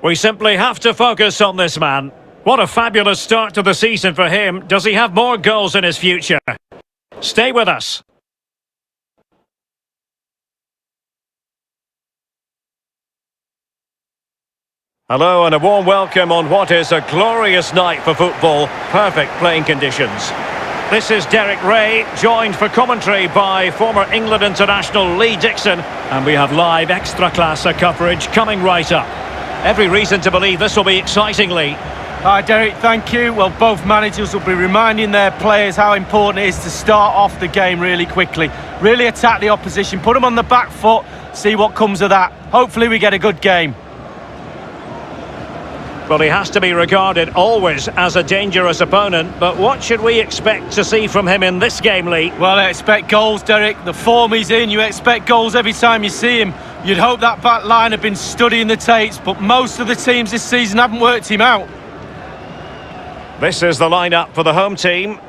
We simply have to focus on this man. What a fabulous start to the season for him. Does he have more goals in his future? Stay with us. Hello and a warm welcome on what is a glorious night for football. Perfect playing conditions. This is Derek Ray, joined for commentary by former England international Lee Dixon. And we have live Ekstraklasa coverage coming right up. Every reason to believe this will be exciting, Lee. Hi Derek, thank you. Well, both managers will be reminding their players how important it is to start off the game really quickly. Really attack the opposition, put them on the back foot, see what comes of that. Hopefully we get a good game. Well, he has to be regarded always as a dangerous opponent, but what should we expect to see from him in this game, Lee? Well, I expect goals, Derek. The form he's in, you expect goals every time you see him. You'd hope that back line had been studying the tapes, but most of the teams this season haven't worked him out. This is the lineup for the home team.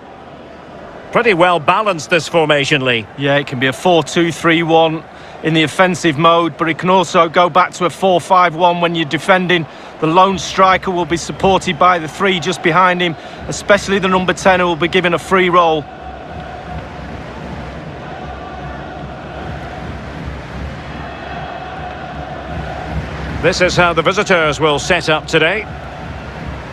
Pretty well balanced, this formation, Lee. Yeah, it can be a 4-2-3-1 in the offensive mode, but it can also go back to a 4-5-1 when you're defending. The lone striker will be supported by the three just behind him, especially the number 10 who will be given a free role. This is how the visitors will set up today.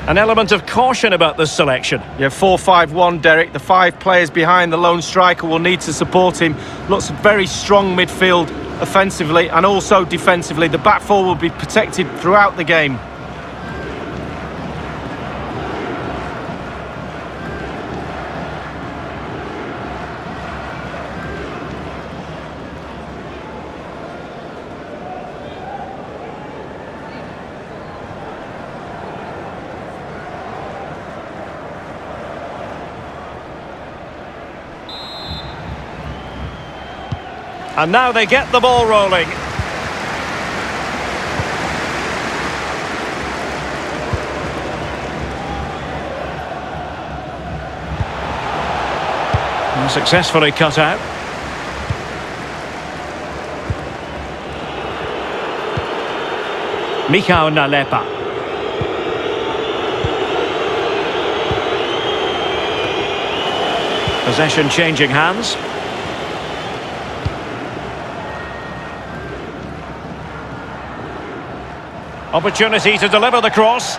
An element of caution about this selection. Yeah, 4-5-1, Derek. The 5 players behind the lone striker will need to support him. Looks very strong midfield offensively and also defensively. The back four will be protected throughout the game. And now they get the ball rolling. And successfully cut out. Michał Nalepa. Possession changing hands. Opportunity to deliver the cross.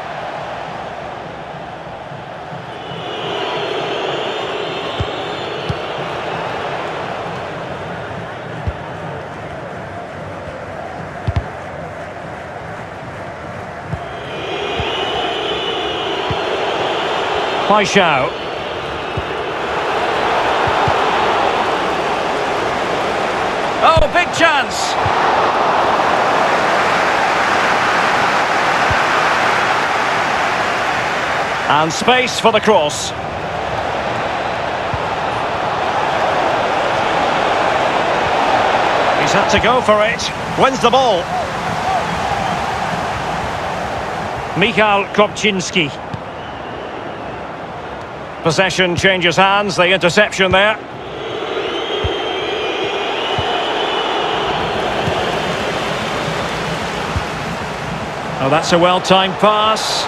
Paixão. Oh, big chance. And space for the cross. He's had to go for it. Wins the ball. Michał Kopczynski. Possession changes hands. The interception there. Oh, that's a well-timed pass.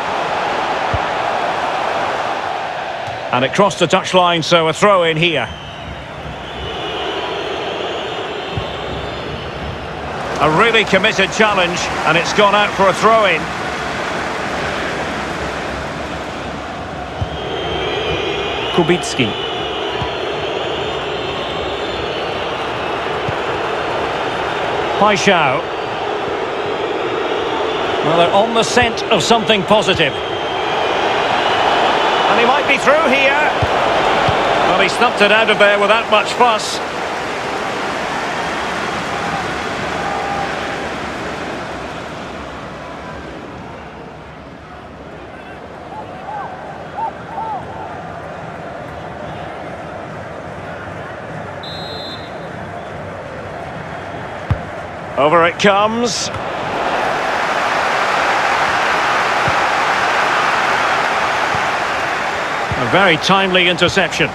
And it crossed the touchline, so a throw in here. A really committed challenge, and it's gone out for a throw in. Kubicki. Paixão. Well, they're on the scent of something positive. And he might be through here. Well, he snuffed it out of there without much fuss. Over it comes. A very timely interception.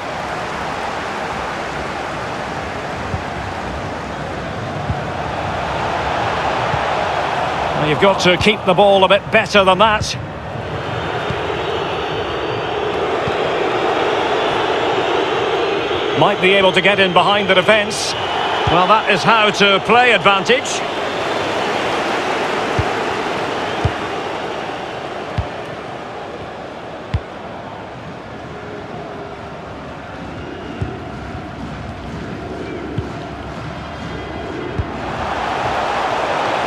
Well, you've got to keep the ball a bit better than that. Might be able to get in behind the defence. Well, that is how to play advantage.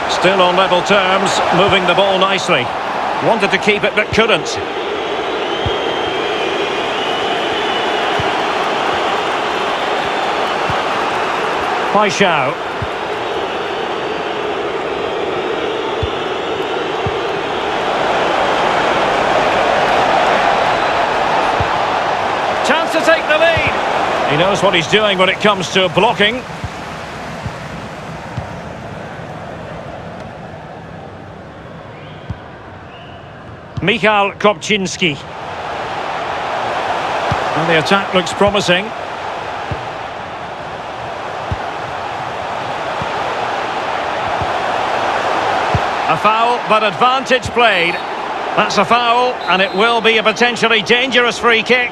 Still on level terms, moving the ball nicely. Wanted to keep it but couldn't. Paixão. Chance to take the lead. He knows what he's doing when it comes to blocking. Michal Kopczynski. Well, the attack looks promising. A foul, but advantage played. That's a foul, and it will be a potentially dangerous free kick.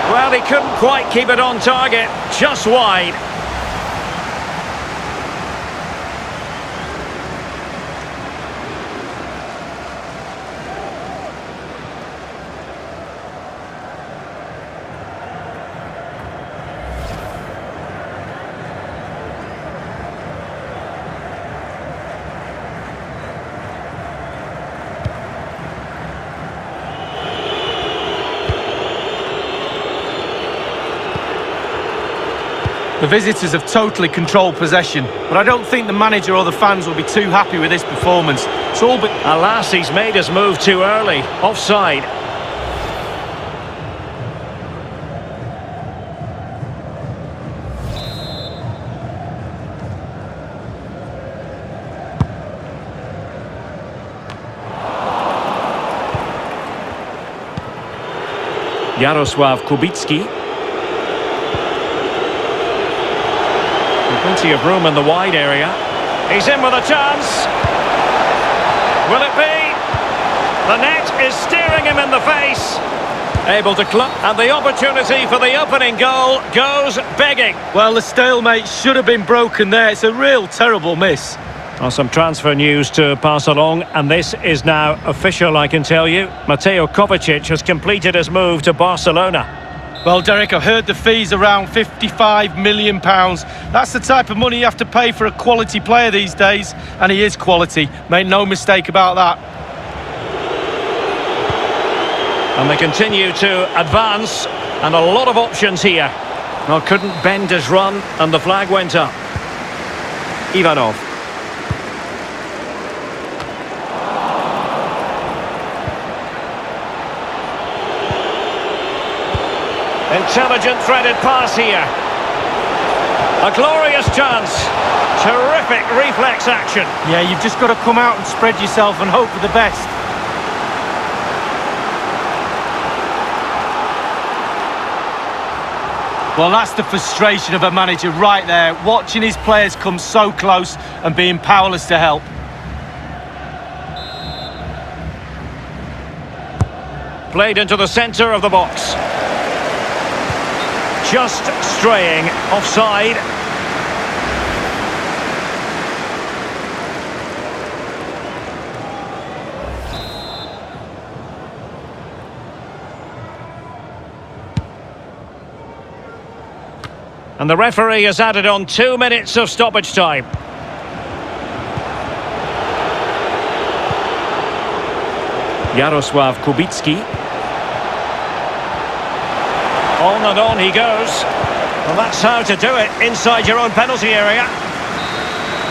Well, he couldn't quite keep it on target, just wide. The visitors have totally controlled possession, but I don't think the manager or the fans will be too happy with this performance. It's all but... Alas, he's made his move too early. Offside. Jarosław Kubicki. Plenty of room in the wide area. He's in with a chance. Will it be? The net is staring him in the face. Able to club. And the opportunity for the opening goal goes begging. Well, the stalemate should have been broken there. It's a real terrible miss. Well, some transfer news to pass along, and this is now official, I can tell you. Mateo Kovacic has completed his move to Barcelona. Well, Derek, I've heard the fee's around £55 million. That's the type of money you have to pay for a quality player these days, and he is quality. Make no mistake about that. And they continue to advance, and a lot of options here. Well, couldn't bend his run, and the flag went up. Ivanov. Intelligent threaded pass here. A glorious chance. Terrific reflex action. Yeah, you've just got to come out and spread yourself and hope for the best. Well, that's the frustration of a manager right there, watching his players come so close and being powerless to help. Played into the centre of the box. Just straying offside. And the referee has added on 2 minutes of stoppage time. Jarosław Kubicki. On and on he goes. Well, that's how to do it, inside your own penalty area.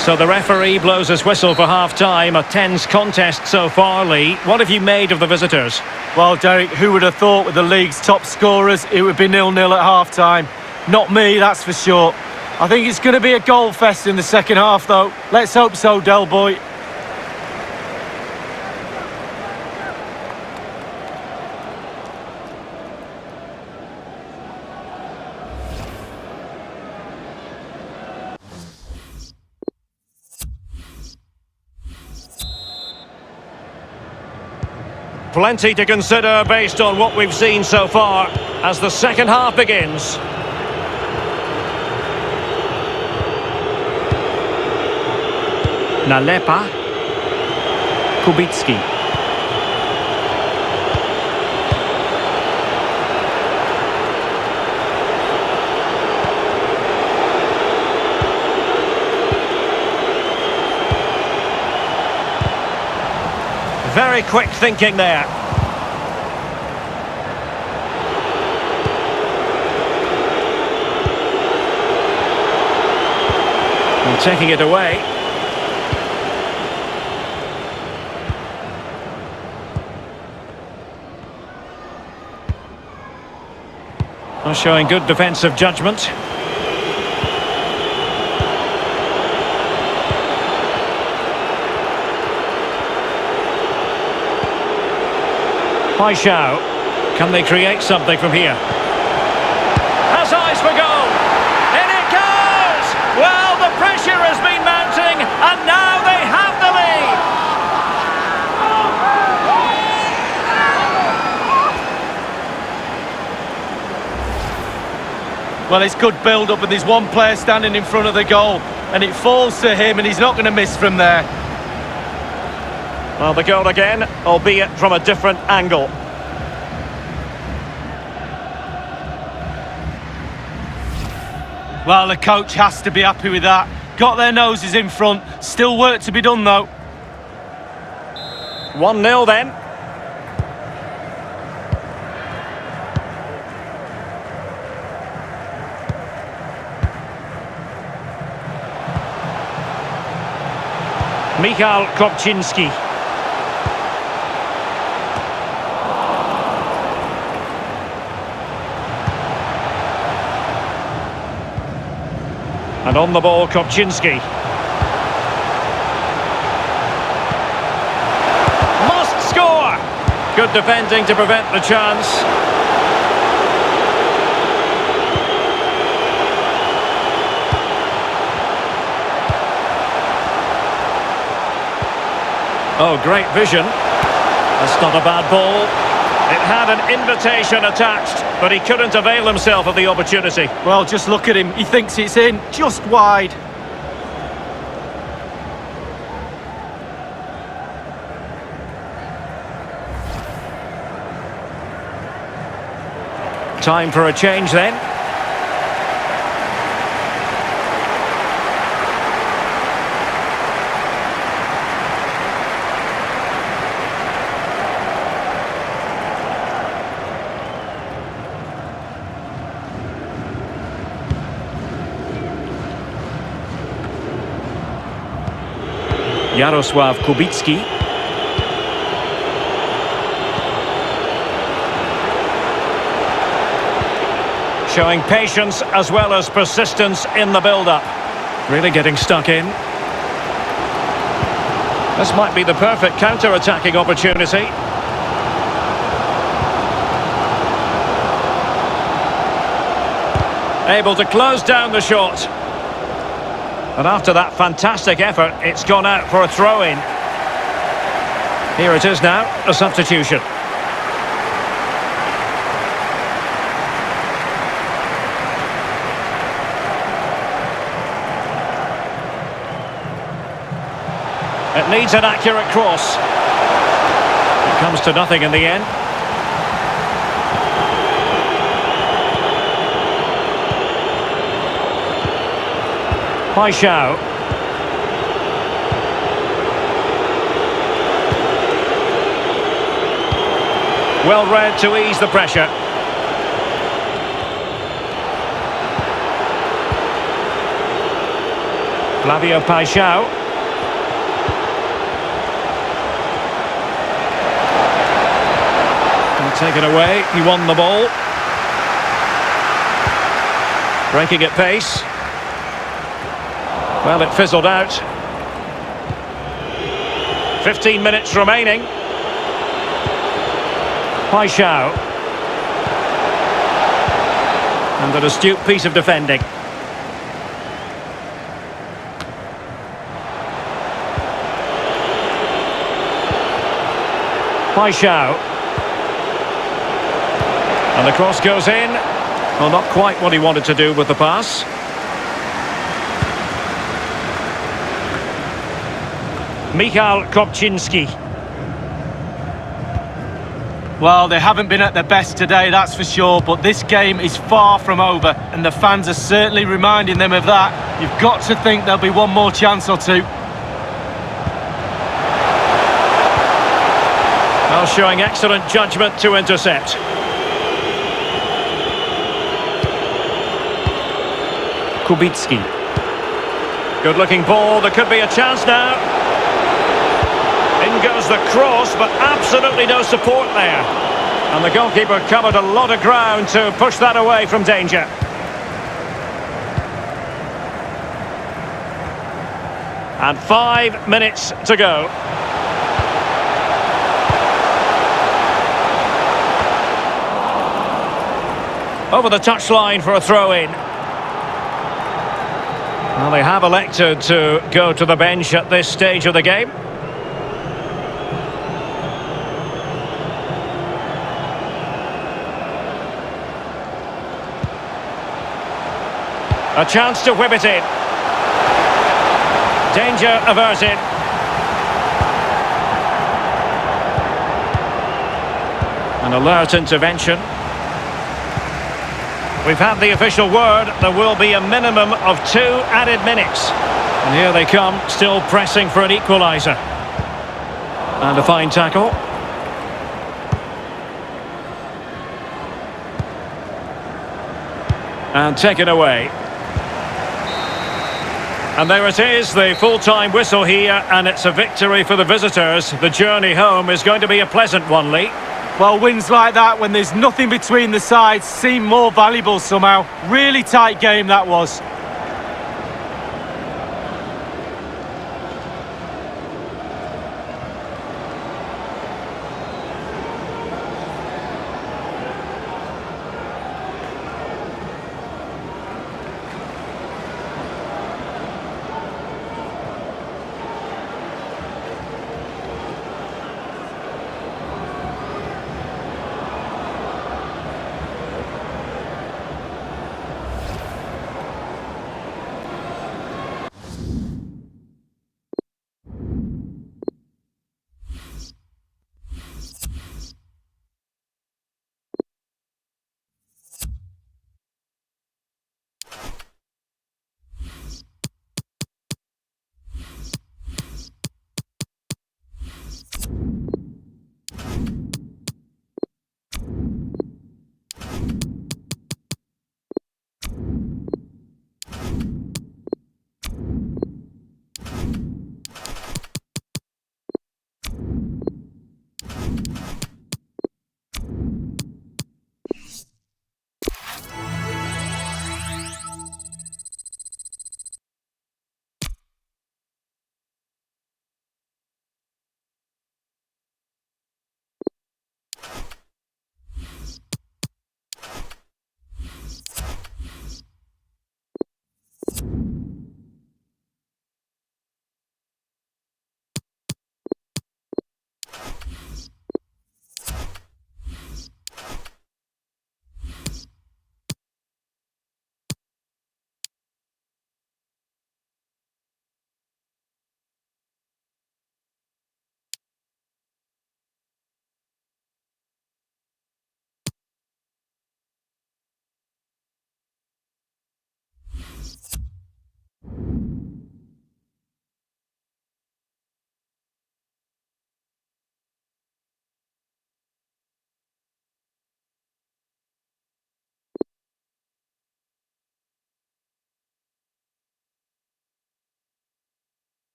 So the referee blows his whistle for half-time. A tense contest so far, Lee. What have you made of the visitors? Well, Derek, who would have thought with the league's top scorers it would be 0-0 at half-time? Not me, that's for sure. I think it's going to be a goal fest in the second half, though. Let's hope so, Del Boy. plenty to consider based on what we've seen so far as the second half begins. Nalepa. Kubicki. Very quick thinking there. And taking it away. Well, showing good defensive judgment. Paixão. Can they create something from here? Has eyes for goal! In it goes! Well, the pressure has been mounting, and now they have the lead! Well, it's good build-up, and there's one player standing in front of the goal, and it falls to him, and he's not going to miss from there. Well, the goal again, albeit from a different angle. Well, the coach has to be happy with that. Got their noses in front. Still work to be done, though. 1-0 then. Michal Kopczynski. And on the ball, Kopczynski. Must score! Good defending to prevent the chance. Oh, great vision. That's not a bad ball. It had an invitation attached, but he couldn't avail himself of the opportunity. Well, just look at him. He thinks it's in, just wide. Time for a change then. Jarosław Kubicki. Showing patience as well as persistence in the build-up. Really getting stuck in. This might be the perfect counter-attacking opportunity. Able to close down the shot. And after that fantastic effort, it's gone out for a throw-in. Here it is now, a substitution. It needs an accurate cross. It comes to nothing in the end. Paixão. Well read to ease the pressure. Flavio Paixão. And taken away, he won the ball. Breaking at pace. Well, it fizzled out. 15 minutes remaining. Paixão. And an astute piece of defending. Paixão. And the cross goes in. Well, not quite what he wanted to do with the pass. Michal Kopczynski. Well, they haven't been at their best today, that's for sure, but this game is far from over, and the fans are certainly reminding them of that. You've got to think there'll be one more chance or two. Well, showing excellent judgment to intercept. Kubicki. Good-looking ball, there could be a chance now. In goes the cross, but absolutely no support there. And the goalkeeper covered a lot of ground to push that away from danger. And 5 minutes to go. Over the touchline for a throw-in. Well, they have elected to go to the bench at this stage of the game. A chance to whip it in. Danger averted. An alert intervention. We've had the official word. There will be a minimum of 2 added minutes. And here they come, still pressing for an equaliser. And a fine tackle. And taken away. And there it is, the full-time whistle here, and it's a victory for the visitors. The journey home is going to be a pleasant one, Lee. Well, wins like that, when there's nothing between the sides, seem more valuable somehow. Really tight game that was.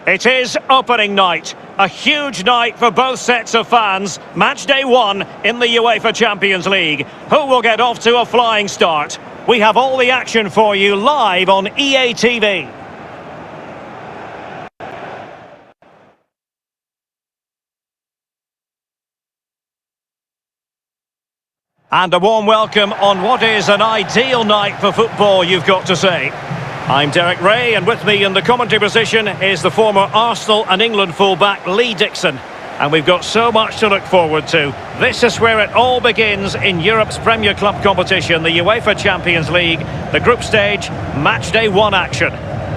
It is opening night, a huge night for both sets of fans. Match day 1 in the UEFA Champions League. Who will get off to a flying start? We have all the action for you live on EA TV. And a warm welcome on what is an ideal night for football, you've got to say. I'm Derek Ray, and with me in the commentary position is the former Arsenal and England fullback Lee Dixon. And we've got so much to look forward to. This is where it all begins in Europe's Premier Club competition, the UEFA Champions League, the group stage, match day 1 action.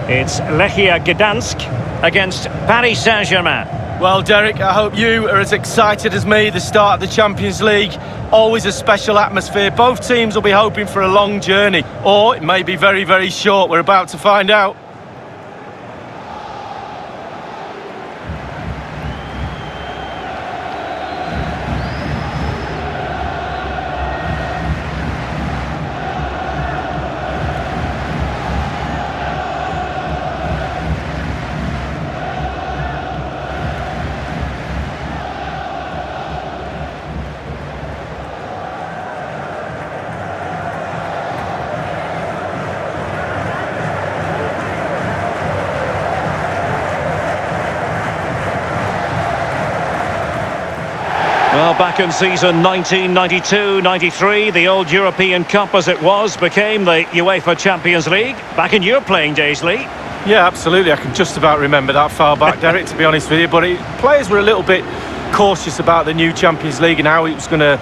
It's Lechia Gdansk against Paris Saint-Germain. Well, Derek, I hope you are as excited as me. The start of the Champions League, always a special atmosphere. Both teams will be hoping for a long journey, or it may be very, very short. We're about to find out. Well, back in season 1992-93, the old European Cup as it was became the UEFA Champions League. Back in your playing days, Lee. Yeah, absolutely. I can just about remember that far back, Derek, to be honest with you. But players were a little bit cautious about the new Champions League and how it was going to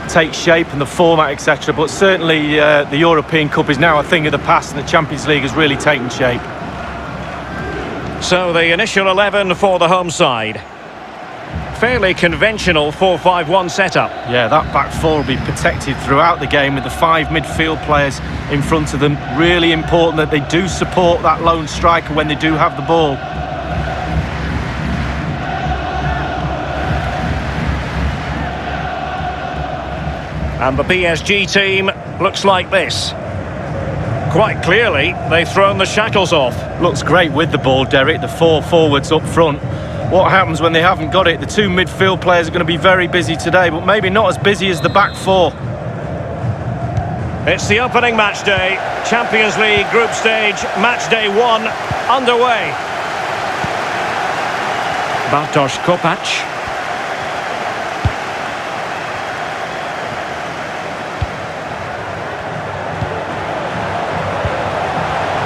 take shape and the format, etc. But certainly the European Cup is now a thing of the past, and the Champions League has really taken shape. So the initial 11 for the home side. Fairly conventional 4-5-1 setup. Yeah, that back four will be protected throughout the game with the 5 midfield players in front of them. Really important that they do support that lone striker when they do have the ball. And the PSG team looks like this. Quite clearly, they've thrown the shackles off. Looks great with the ball, Derek. The 4 forwards up front. What happens when they haven't got it? The 2 midfield players are going to be very busy today, but maybe not as busy as the back 4. It's the opening match day. Champions League group stage, match day 1 underway. Bartosz Kopac.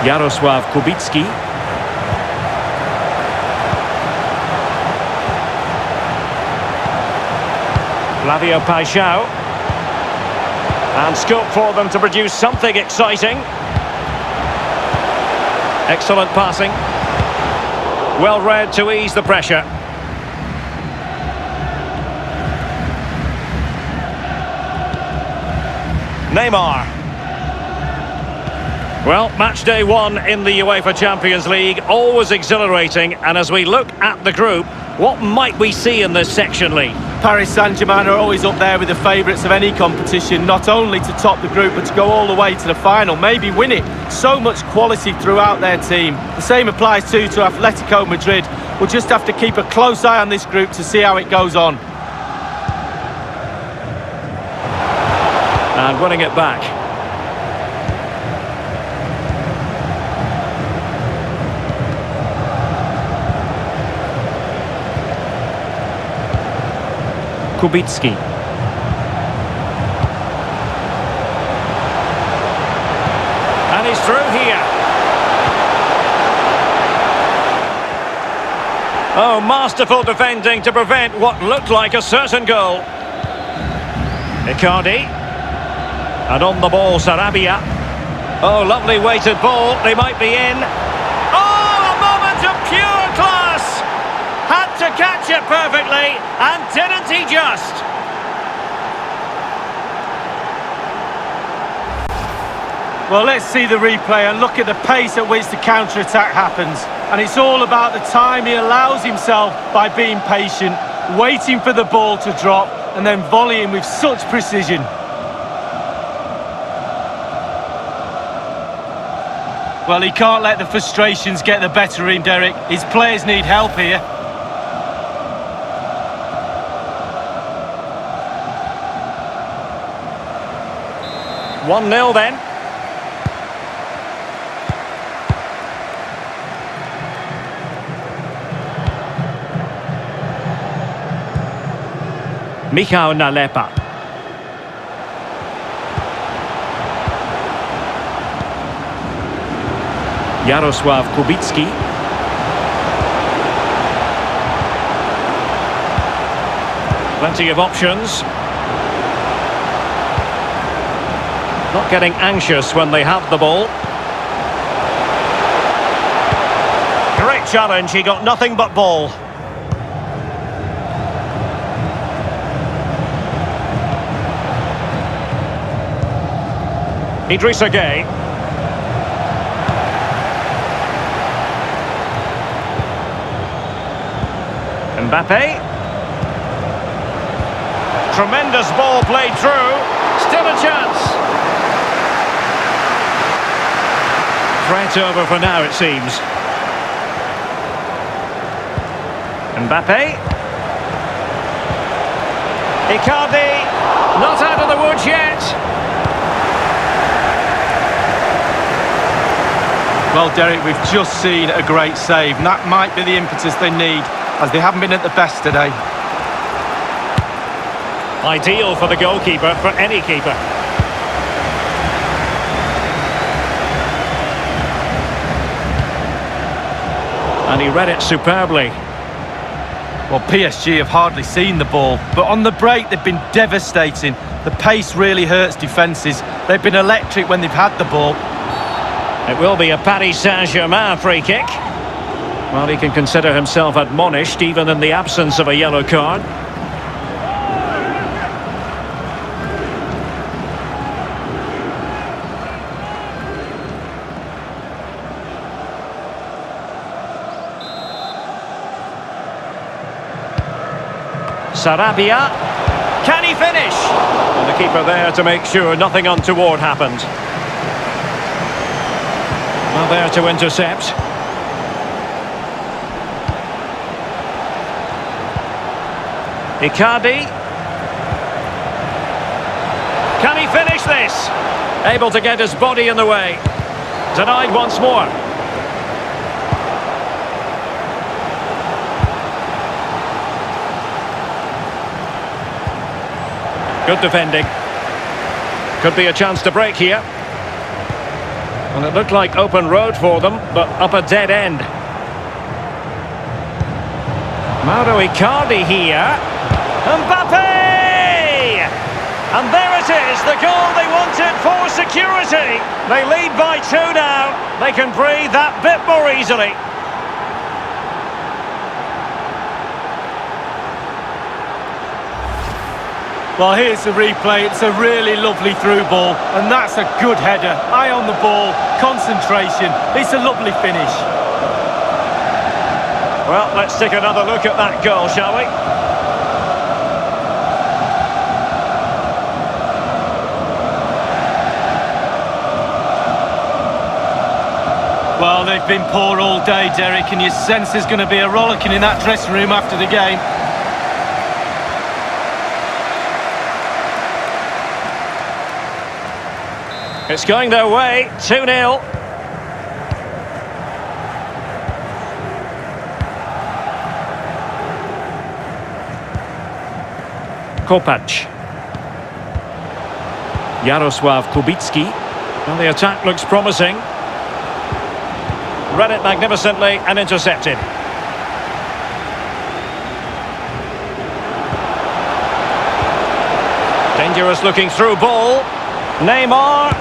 Jarosław Kubicki. Flavio Paixão. And scope for them to produce something exciting. Excellent passing. Well read to ease the pressure. Neymar. Well, match day 1 in the UEFA Champions League, always exhilarating. And as we look at the group, what might we see in this section, Lee? Paris Saint-Germain are always up there with the favourites of any competition, not only to top the group but to go all the way to the final, maybe win it. So much quality throughout their team. The same applies too to Atletico Madrid. We'll just have to keep a close eye on this group to see how it goes on. And winning it back. Kubicki. And he's through here. Oh, masterful defending to prevent what looked like a certain goal. Icardi. And on the ball, Sarabia. Oh, lovely weighted ball. They might be in. Oh, a moment of pure class. Had to catch it perfectly, and didn't he just? Well, let's see the replay and look at the pace at which the counter-attack happens. And it's all about the time he allows himself by being patient, waiting for the ball to drop, and then volleying with such precision. Well, he can't let the frustrations get the better of him, Derek. His players need help here. 1-0 then. Michał Nalepa. Jarosław Kubicki. Plenty of options. Not getting anxious when they have the ball. Great challenge, he got nothing but ball. Idrissa Gueye. Mbappe. Tremendous ball played through. Still a chance. Threat over for now, it seems. Mbappe. Icardi. Not out of the woods yet. Well, Derek, we've just seen a great save, and that might be the impetus they need, as they haven't been at the best today. Ideal for the goalkeeper, for any keeper. And he read it superbly. Well, PSG have hardly seen the ball, but on the break they've been devastating. The pace really hurts defences. They've been electric when they've had the ball. It will be a Paris Saint-Germain free kick. Well, he can consider himself admonished even in the absence of a yellow card. Sarabia. Can he finish? And the keeper there to make sure nothing untoward happened. Well, there to intercept. Icardi. Can he finish this? Able to get his body in the way. Denied once more. Good defending. Could be a chance to break here. And it looked like open road for them, but up a dead end. Mauro Icardi here. Mbappe! And there it is, the goal they wanted for security. They lead by 2 now. They can breathe that bit more easily. Well, here's the replay. It's a really lovely through ball, and that's a good header. Eye on the ball, concentration. It's a lovely finish. Well, let's take another look at that goal, shall we? Well, they've been poor all day, Derek, and you sense there's going to be a rollicking in that dressing room after the game. It's going their way, 2-0. Kopacz. Jarosław Kubicki. Well, the attack looks promising. Read it magnificently and intercepted. Dangerous looking through ball. Neymar.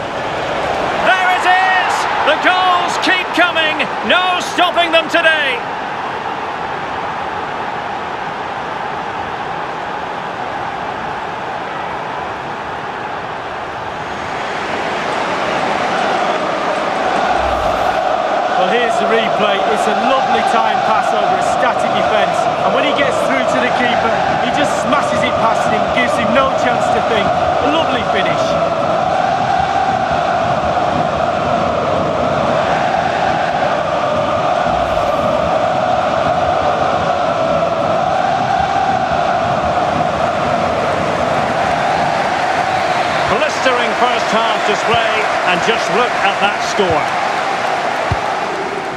There it is! The goals keep coming. No stopping them today. Well, here's the replay. It's a lovely time pass over a static defence, and when he gets through to the keeper, he just smashes it past him, gives him no chance to think. A lovely finish. Blistering first half display, and just look at that score.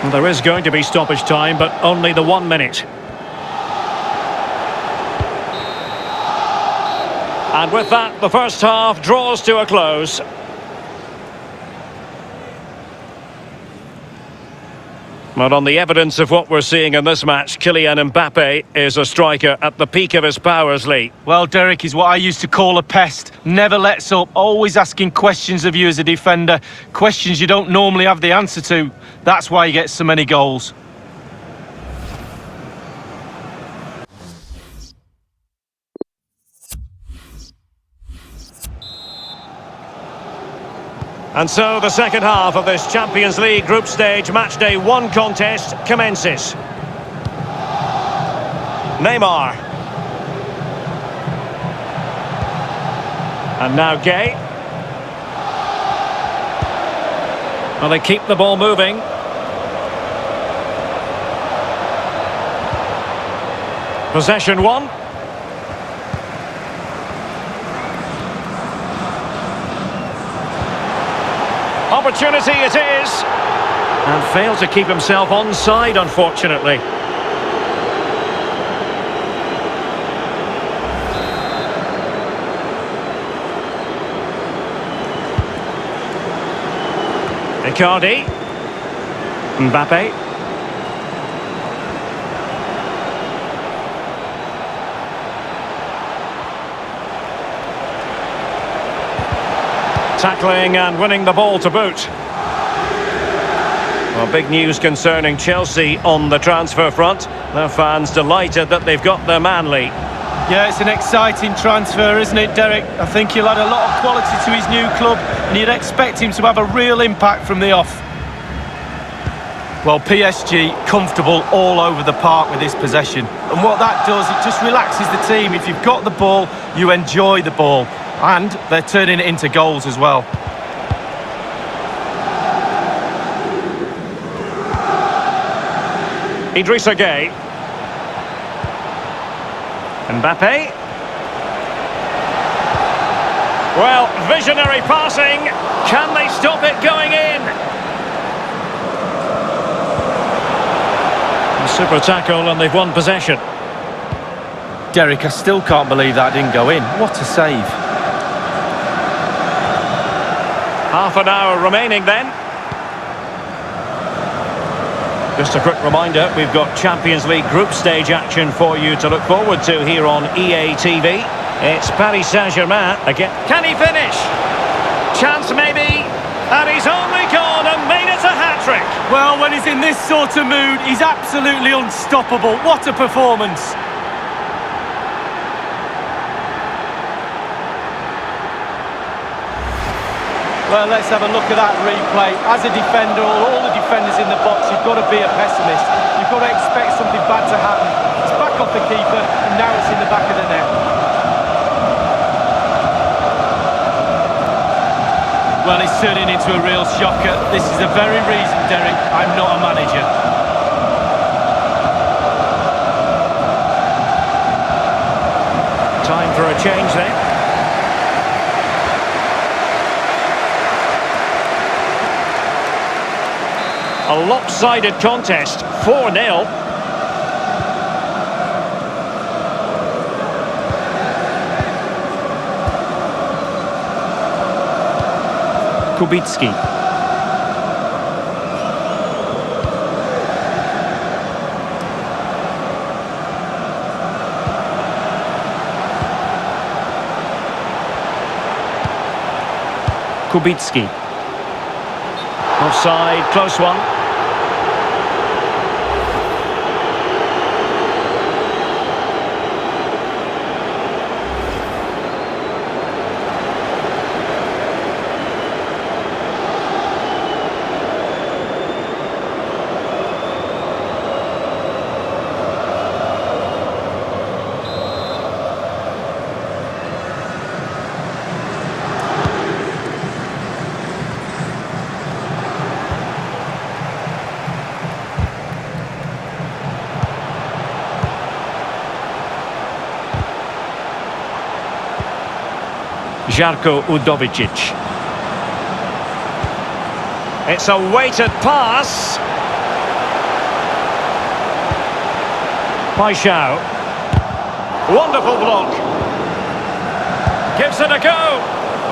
Well, there is going to be stoppage time, but only the 1 minute. And with that, the first half draws to a close. But on the evidence of what we're seeing in this match, Kylian Mbappe is a striker at the peak of his powers, Lee. Well, Derek is what I used to call a pest. Never lets up, always asking questions of you as a defender. Questions you don't normally have the answer to. That's why he gets so many goals. And so the second half of this Champions League group stage matchday 1 contest commences. Neymar. And now Gay. Well, they keep the ball moving. Possession 1. Opportunity it is, and failed to keep himself onside, unfortunately. Icardi. Mbappe. Tackling and winning the ball to boot. Well, big news concerning Chelsea on the transfer front. Their fans delighted that they've got their man, Lee. Yeah, it's an exciting transfer, isn't it, Derek? I think he'll add a lot of quality to his new club, and you'd expect him to have a real impact from the off. Well, PSG comfortable all over the park with this possession. And what that does, it just relaxes the team. If you've got the ball, you enjoy the ball. And they're turning it into goals as well. Idrissa Gueye. Mbappe. Well, visionary passing. Can they stop it going in? A super tackle and they've won possession. Derek, I still can't believe that didn't go in. What a save. Half an hour remaining then. Just a quick reminder, we've got Champions League group stage action for you to look forward to here on EA TV. It's Paris Saint-Germain again. Can he finish? Chance maybe. And he's only gone and made it a hat-trick. Well, when he's in this sort of mood, he's absolutely unstoppable. What a performance. Well, let's have a look at that replay. As a defender, all the defenders in the box, you've got to be a pessimist. You've got to expect something bad to happen. It's back off the keeper, and now it's in the back of the net. Well, it's turning into a real shocker. This is the very reason, Derek, I'm not a manager. Time for a change then. A lopsided contest, 4-0. Kubicki. Kubicki. Offside, close one. Žarko Udovicic. It's a weighted pass. Paixão. Wonderful block. Gives it a go.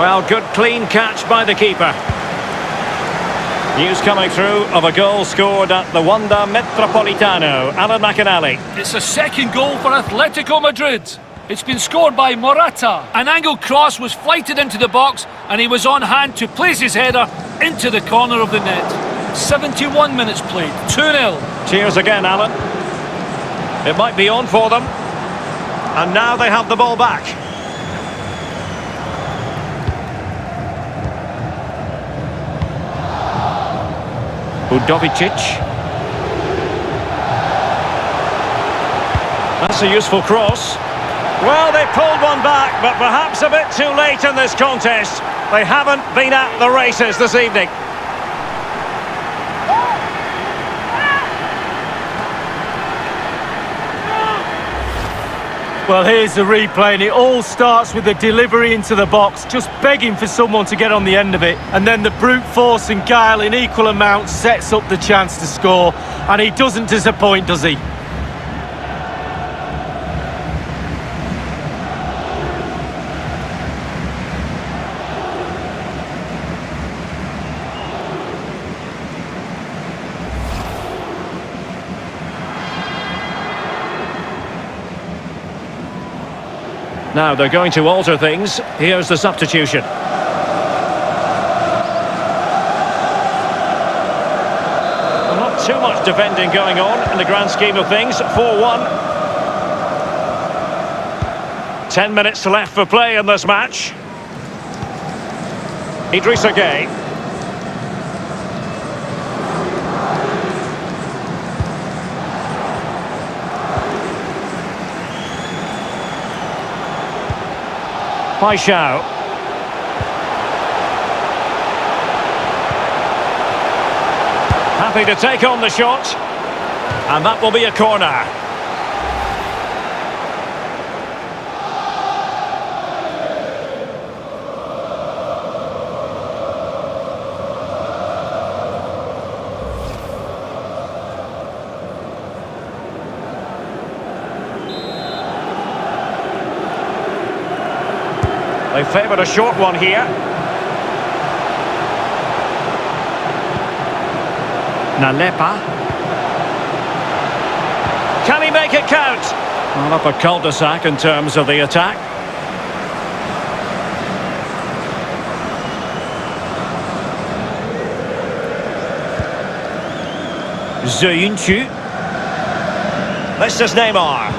Well, good clean catch by the keeper. News coming through of a goal scored at the Wanda Metropolitano. Alan McInally. It's a second goal for Atletico Madrid. It's been scored by Morata. An angled cross was flighted into the box and he was on hand to place his header into the corner of the net. 71 minutes played, 2-0. Cheers again, Alan. It might be on for them. And now they have the ball back. Udovicic. That's a useful cross. Well, they pulled one back, but perhaps a bit too late in this contest. They haven't been at the races this evening. Well, here's the replay, and it all starts with the delivery into the box, just begging for someone to get on the end of it, and then the brute force and guile in equal amounts sets up the chance to score, and he doesn't disappoint, does he? Now they're going to alter things. Here's the substitution. Well, not too much defending going on in the grand scheme of things. 4-1. 10 minutes left for play in this match. Idrissa Gueye. Paixão. Happy to take on the shot. And that will be a corner. They favoured a short one here. Nalepa. Can he make it count? Well, up a cul-de-sac in terms of the attack. Zuyuncu. This is Neymar.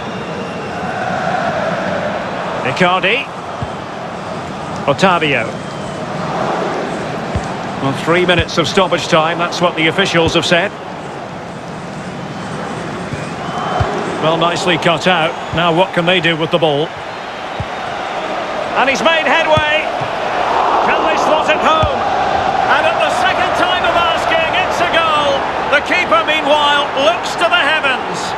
Icardi. Otavio. Well, 3 minutes of stoppage time, that's what the officials have said. Well, nicely cut out. Now what can they do with the ball? And he's made headway. Can they slot it home? And at the second time of asking, it's a goal. The keeper, meanwhile, looks to the heavens.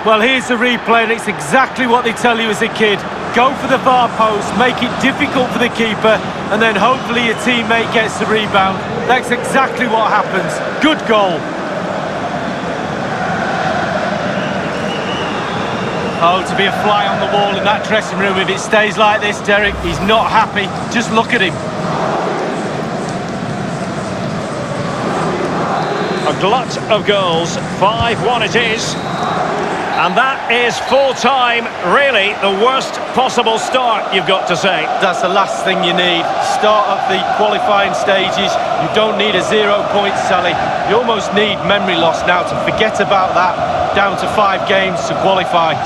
Well, here's the replay, and it's exactly what they tell you as a kid. Go for the far post, make it difficult for the keeper, and then hopefully your teammate gets the rebound. That's exactly what happens. Good goal. Oh, to be a fly on the wall in that dressing room if it stays like this, Derek. He's not happy. Just look at him. A glut of goals. 5-1 it is. And that is full-time, really the worst possible start, you've got to say. That's the last thing you need. Start of the qualifying stages. You don't need a 0 point tally. You almost need memory loss now to forget about that. Down to 5 games to qualify.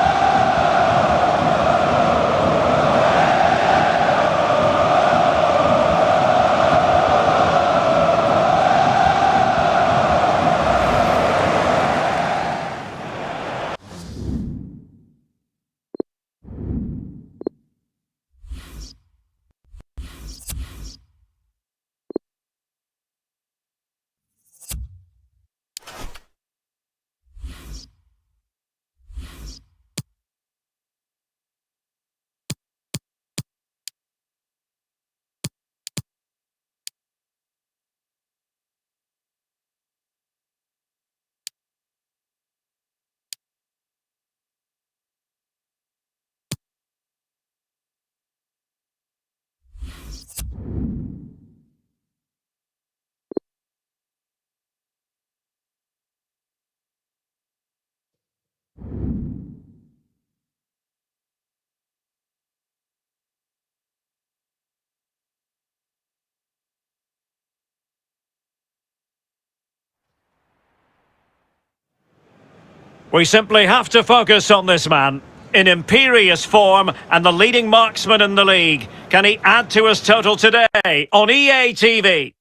We simply have to focus on this man. In imperious form and the leading marksman in the league. Can he add to his total today on EA TV?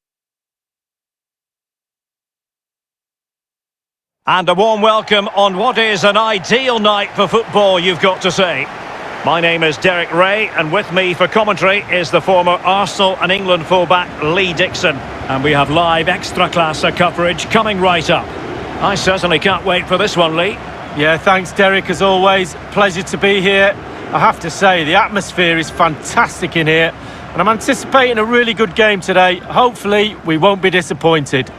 And a warm welcome on what is an ideal night for football, you've got to say. My name is Derek Ray, and with me for commentary is the former Arsenal and England fullback Lee Dixon. And we have live Ekstraklasa coverage coming right up. I certainly can't wait for this one, Lee. Yeah, thanks Derek, as always. Pleasure to be here. I have to say, the atmosphere is fantastic in here, and I'm anticipating a really good game today. Hopefully, we won't be disappointed.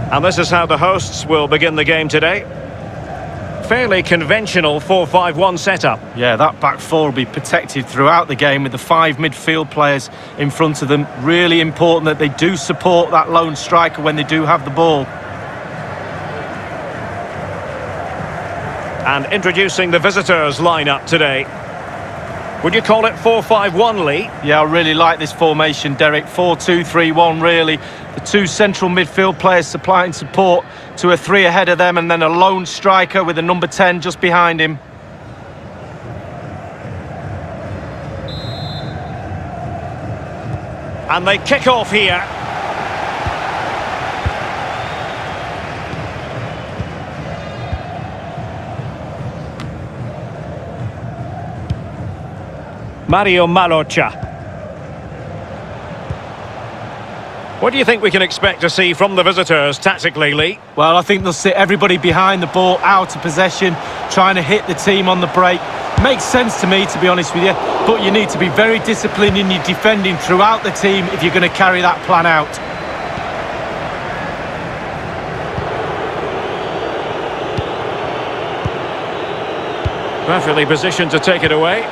And this is how the hosts will begin the game today. Fairly conventional 4-5-1 setup. Yeah, that back four will be protected throughout the game with the 5 midfield players in front of them. Really important that they do support that lone striker when they do have the ball. And introducing the visitors lineup today. Would you call it 4-5-1, Lee? Yeah, I really like this formation, Derek. 4-2-3-1, really. The 2 central midfield players supplying support to a 3 ahead of them, and then a lone striker with a number 10 just behind him. And they kick off here. Mario Malocha. What do you think we can expect to see from the visitors tactically, Lee? Well, I think they'll sit everybody behind the ball, out of possession, trying to hit the team on the break. Makes sense to me, to be honest with you, but you need to be very disciplined in your defending throughout the team if you're going to carry that plan out. Perfectly positioned to take it away.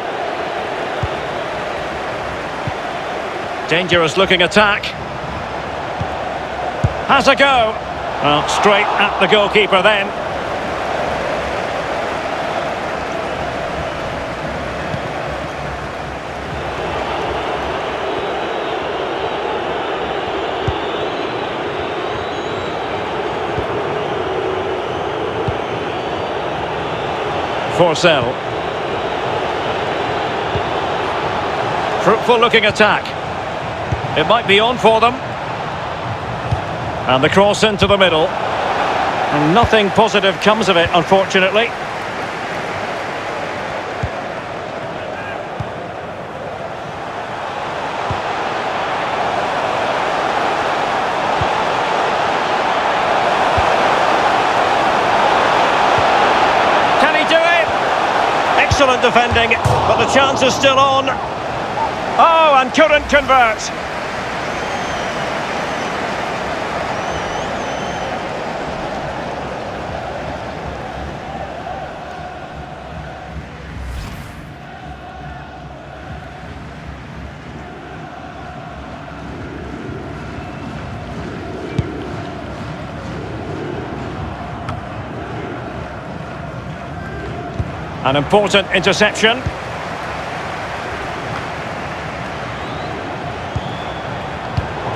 Dangerous looking attack. Has a go. Well, straight at the goalkeeper then. Forsell. Fruitful looking attack. It might be on for them. And the cross into the middle. And nothing positive comes of it, unfortunately. Can he do it? Excellent defending, but the chance is still on. Oh, and couldn't convert. An important interception.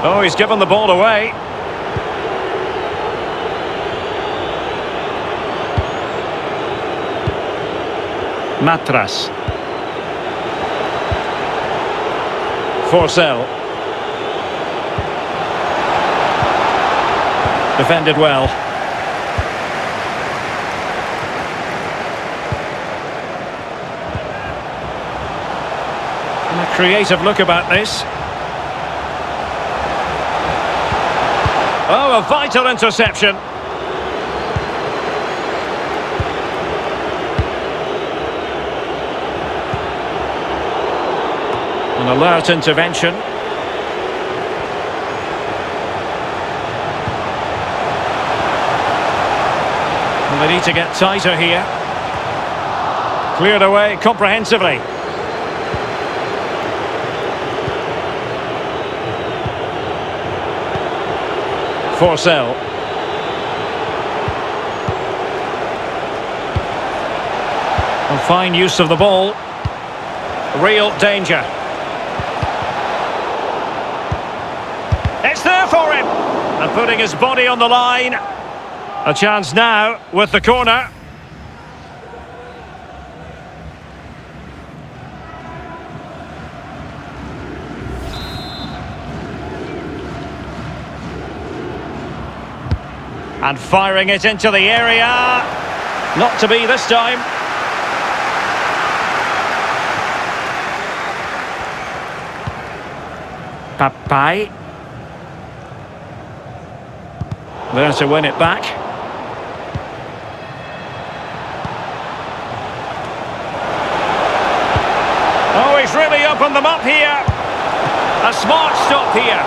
Oh, he's given the ball away. Matras. Forsell. Defended well. And a creative look about this. Oh, a vital interception. An alert intervention. And they need to get tighter here. Cleared away comprehensively. Forsell. And fine use of the ball. Real danger. It's there for him. And putting his body on the line. A chance now with the corner. And firing it into the area. Not to be this time. Papai. There to win it back. Oh, he's really opened them up here. A smart stop here.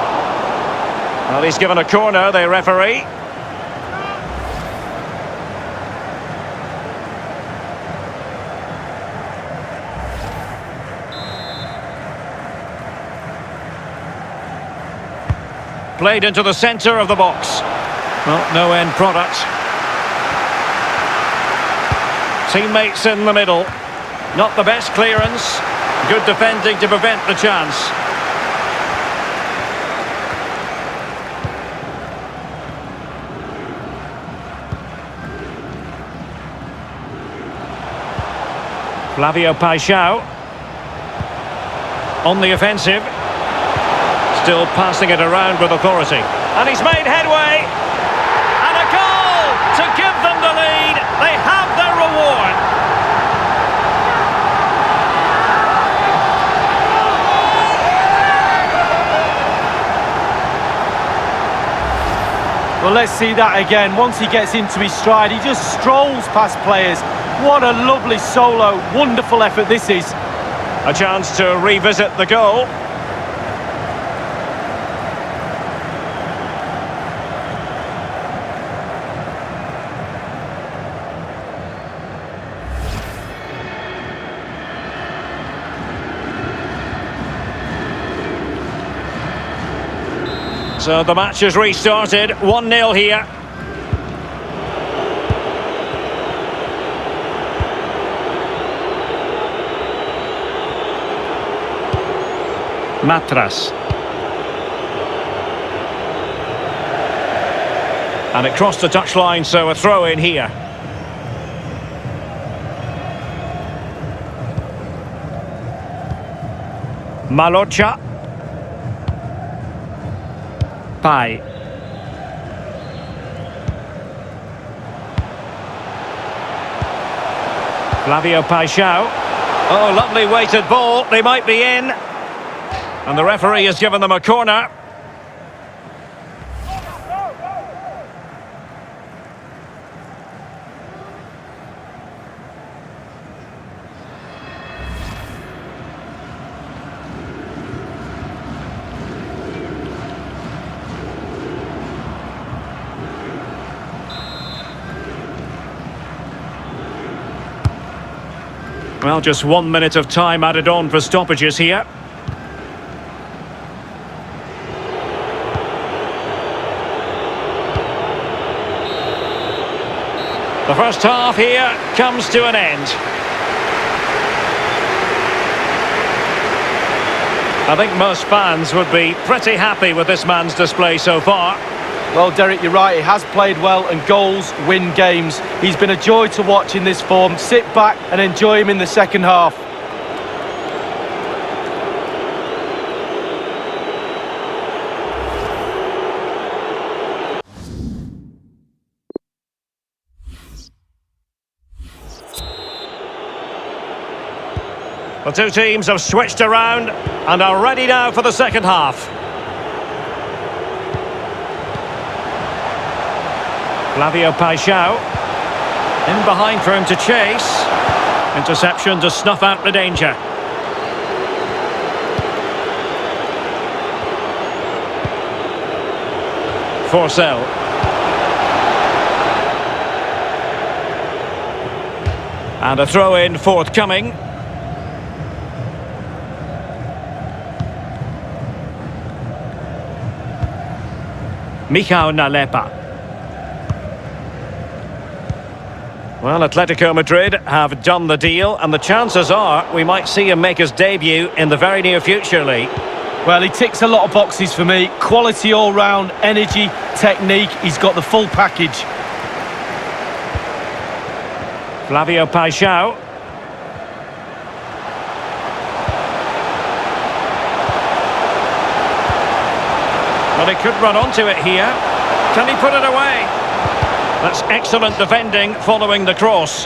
Well, he's given a corner, the referee. Played into the centre of the box. Well, no end product. Teammates in the middle. Not the best clearance. Good defending to prevent the chance. Flavio Paixão. On the offensive. Still passing it around with authority. And he's made headway. And a goal to give them the lead. They have their reward. Well, let's see that again. Once he gets into his stride, he just strolls past players. What a lovely solo. Wonderful effort this is. A chance to revisit the goal. So the match has restarted, 1-0 here. Matras. And it crossed the touchline, so a throw in here. Malocha. Pai. Flavio Paixão. Oh, lovely weighted ball. They might be in. And the referee has given them a corner. Well, just 1 minute of time added on for stoppages here. The first half here comes to an end. I think most fans would be pretty happy with this man's display so far. Well, Derek, you're right. He has played well, and goals win games. He's been a joy to watch in this form. Sit back and enjoy him in the second half. The two teams have switched around and are ready now for the second half. Flavio Paixão. In behind for him to chase. Interception to snuff out the danger. Forsell. And a throw-in forthcoming. Michał Nalepa. Well, Atletico Madrid have done the deal, and the chances are we might see him make his debut in the very near future, Lee. Well, he ticks a lot of boxes for me. Quality all-round, energy, technique. He's got the full package. Flavio Paixão. Well, he could run onto it here. Can he put it away? That's excellent defending following the cross.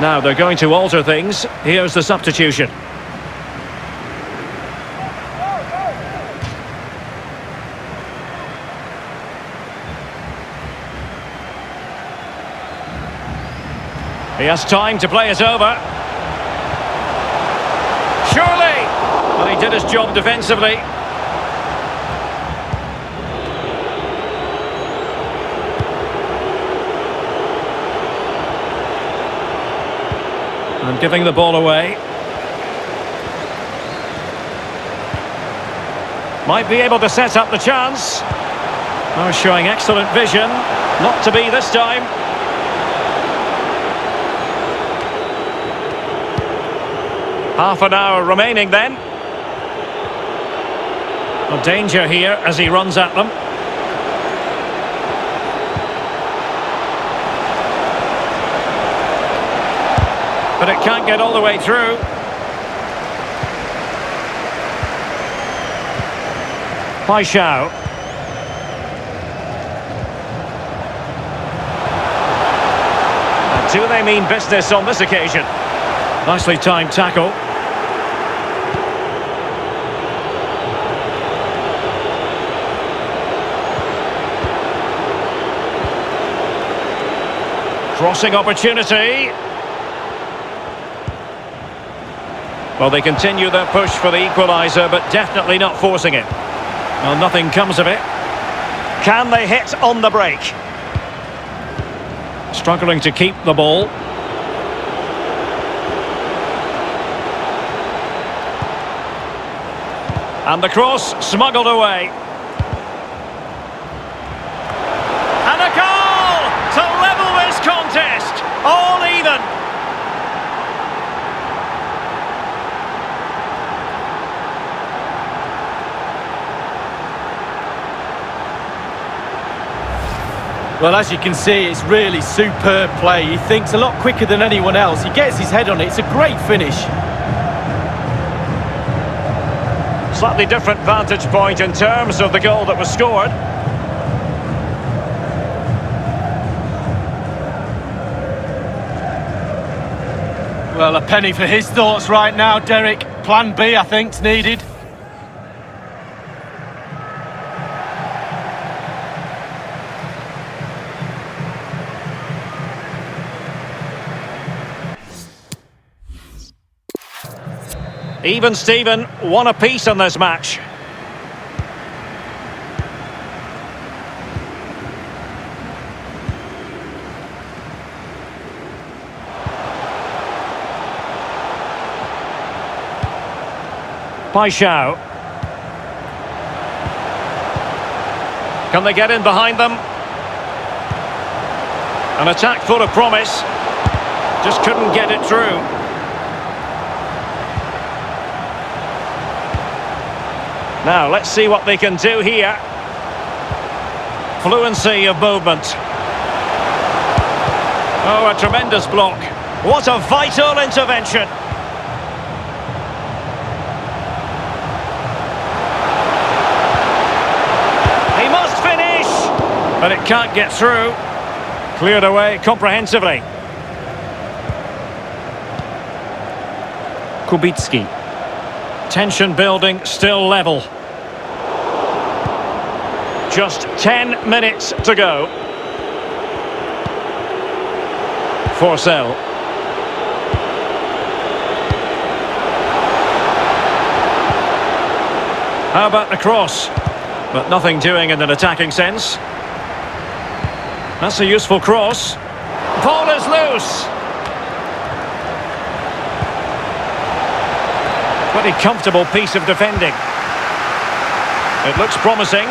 Now they're going to alter things. Here's the substitution. He has time to play it over. Surely! Well, he did his job defensively. And giving the ball away. Might be able to set up the chance. Oh, showing excellent vision. Not to be this time. Half an hour remaining then. A danger here as he runs at them. But it can't get all the way through. Paixão. And do they mean business on this occasion? Nicely timed tackle. Crossing opportunity. Well, they continue their push for the equaliser, but definitely not forcing it. Well, nothing comes of it. Can they hit on the break? Struggling to keep the ball. And the cross smuggled away. And a goal to level this contest. All even. Well, as you can see, it's really superb play. He thinks a lot quicker than anyone else. He gets his head on it. It's a great finish. Slightly different vantage point in terms of the goal that was scored. Well, a penny for his thoughts right now, Derek. Plan B, I think, is needed. Even Steven, one apiece in this match. Paixão. Can they get in behind them? An attack full of promise. Just couldn't get it through. Now, let's see what they can do here. Fluency of movement. Oh, a tremendous block. What a vital intervention. He must finish! But it can't get through. Cleared away comprehensively. Kubicki. Tension building, still level. Just 10 minutes to go. Forsell. How about the cross? But nothing doing in an attacking sense. That's a useful cross. Ball is loose. Pretty comfortable piece of defending. It looks promising.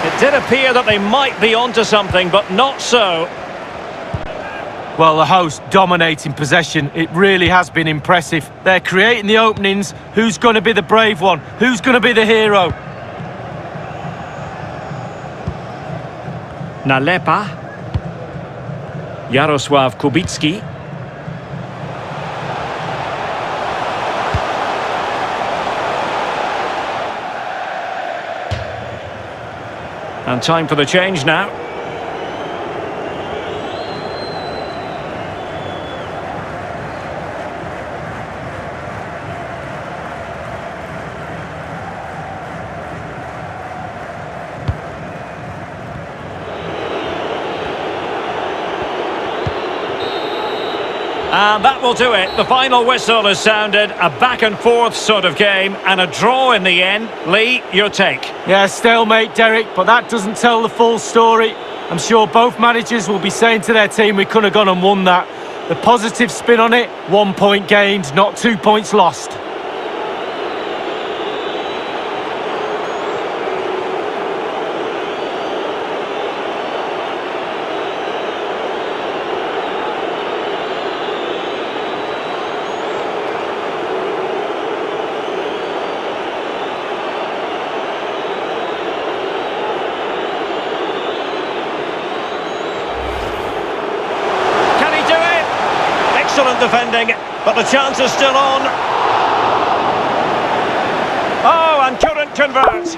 It did appear that they might be onto something, but not so. Well, the host dominating possession. It really has been impressive. They're creating the openings. Who's going to be the brave one? Who's going to be the hero? Nalepa. Jarosław Kubicki. And time for the change now. And that will do it. The final whistle is sounded. A back and forth sort of game and a draw in the end. Lee, your take? Yeah, stalemate, Derek, but that doesn't tell the full story. I'm sure both managers will be saying to their team, we could have gone and won that. The positive spin on it, 1 point gained, not 2 points lost. Excellent defending, but the chance is still on. Oh, and couldn't convert.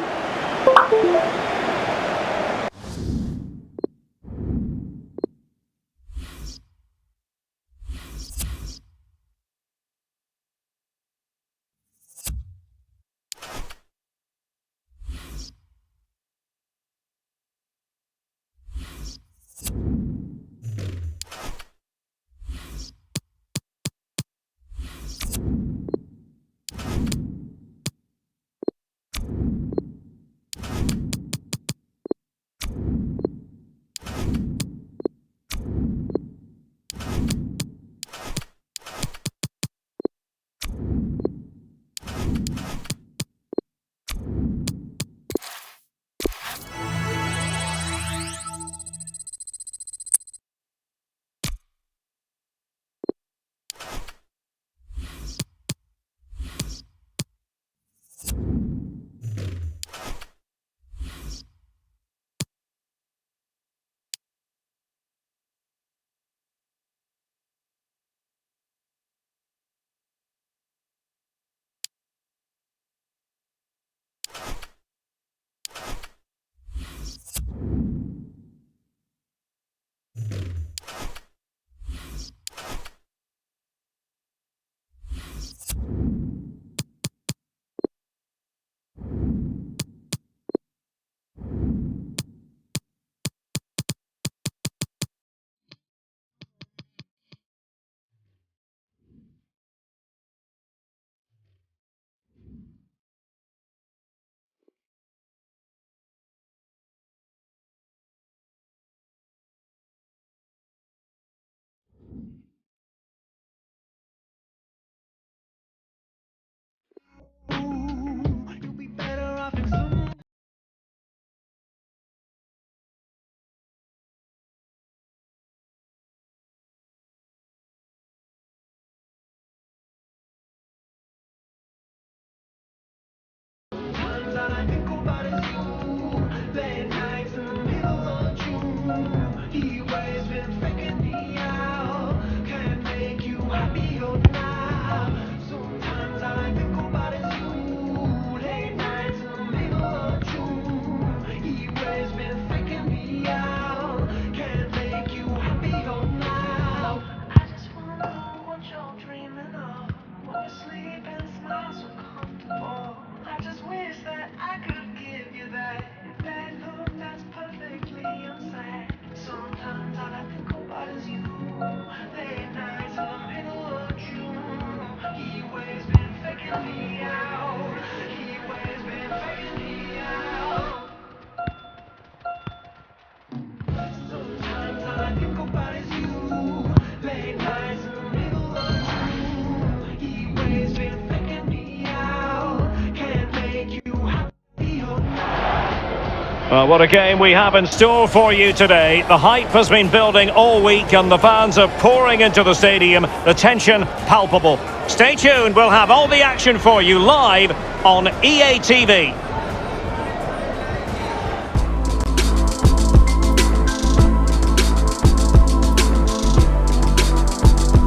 Well, what a game we have in store for you today. The hype has been building all week and the fans are pouring into the stadium. The tension palpable. Stay tuned, we'll have all the action for you live on EA TV.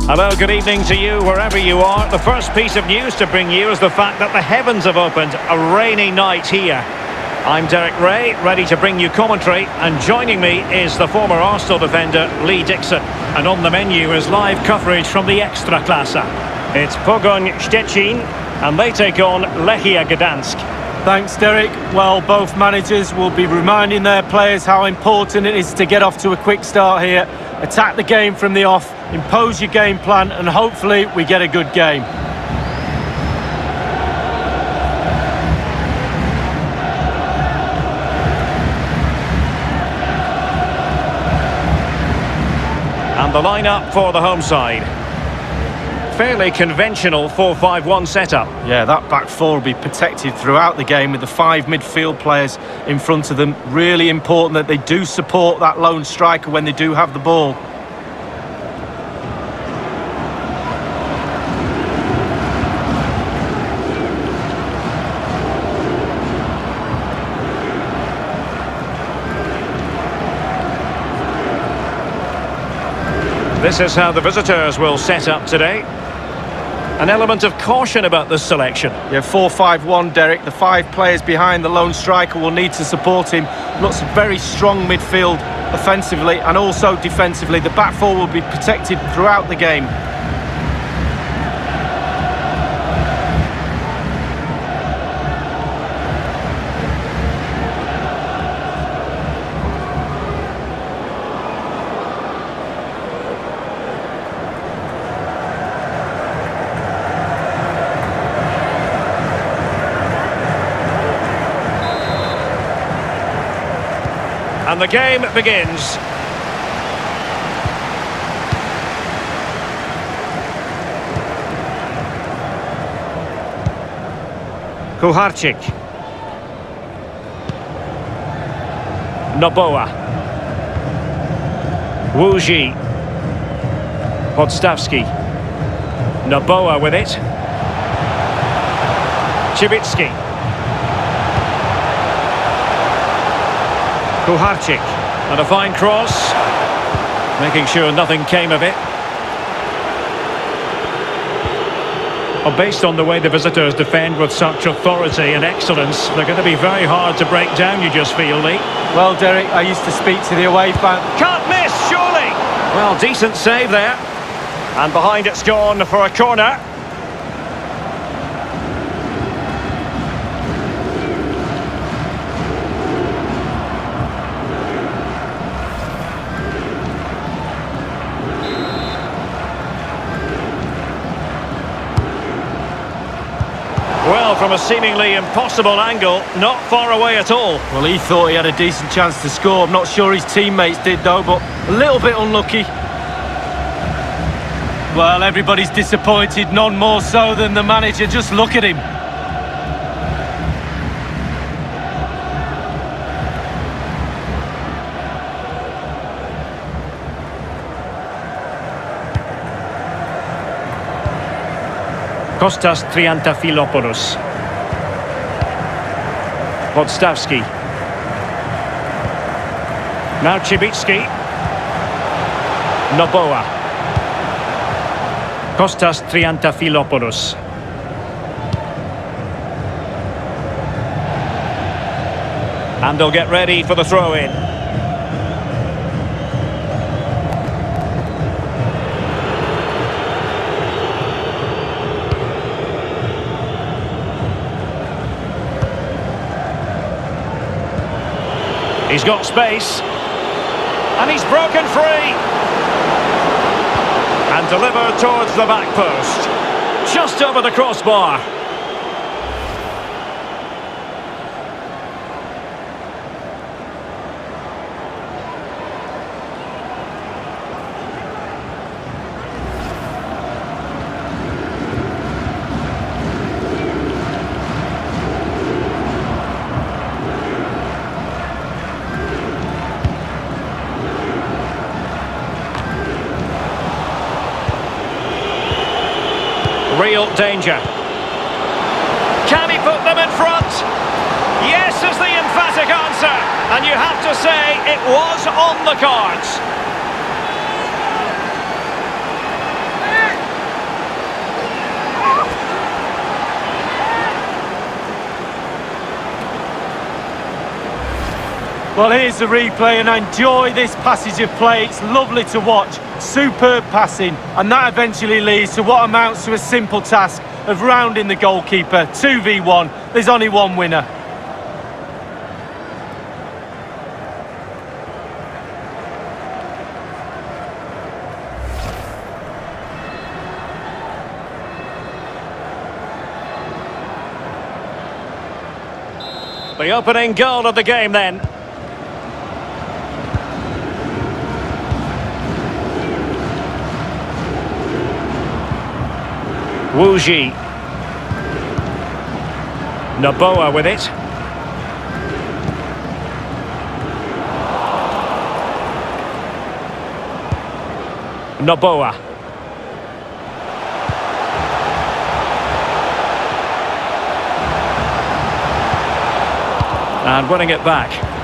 Hello, good evening to you wherever you are. The first piece of news to bring you is the fact that the heavens have opened. A rainy night here. I'm Derek Ray, ready to bring you commentary, and joining me is the former Arsenal defender Lee Dixon. And on the menu is live coverage from the Ekstraklasa. It's Pogon Szczecin, and they take on Lechia Gdansk. Thanks, Derek. Well, both managers will be reminding their players how important it is to get off to a quick start here, attack the game from the off, impose your game plan, and hopefully we get a good game. And the lineup for the home side. Fairly conventional 4-5-1 setup. Yeah, that back four will be protected throughout the game with the 5 midfield players in front of them. Really important that they do support that lone striker when they do have the ball. This is how the visitors will set up today. An element of caution about this selection. Yeah, 4-5-1, Derek. The 5 players behind the lone striker will need to support him. Lots of very strong midfield offensively and also defensively. The back four will be protected throughout the game. And the game begins. Kuharczyk. Noboa. Łuży. Podstawski. Noboa with it. Cibicki. Kuharczyk, and a fine cross, making sure nothing came of it. Well, based on the way the visitors defend with such authority and excellence, they're going to be very hard to break down, you just feel, Lee. Well, Derek, I used to speak to the away fan. Can't miss, surely! Well, decent save there. And behind it's gone for a corner. Well, from a seemingly impossible angle, not far away at all. Well, he thought he had a decent chance to score. I'm not sure his teammates did, though, but a little bit unlucky. Well, everybody's disappointed, none more so than the manager. Just look at him. Kostas Triantafylopoulos. Podstawski. Now Cibicki. Noboa. Kostas Triantafylopoulos. And they'll get ready for the throw-in. He's got space, and he's broken free, and delivered towards the back post, just over the crossbar. Real danger. Can he put them in front? Yes is the emphatic answer. And you have to say it was on the cards. Well, here's the replay, and I enjoy this passage of play. It's lovely to watch. Superb passing, and that eventually leads to what amounts to a simple task of rounding the goalkeeper. 2v1. There's only one winner. The opening goal of the game then. Wuji. Noboa with it. Noboa. And winning it back.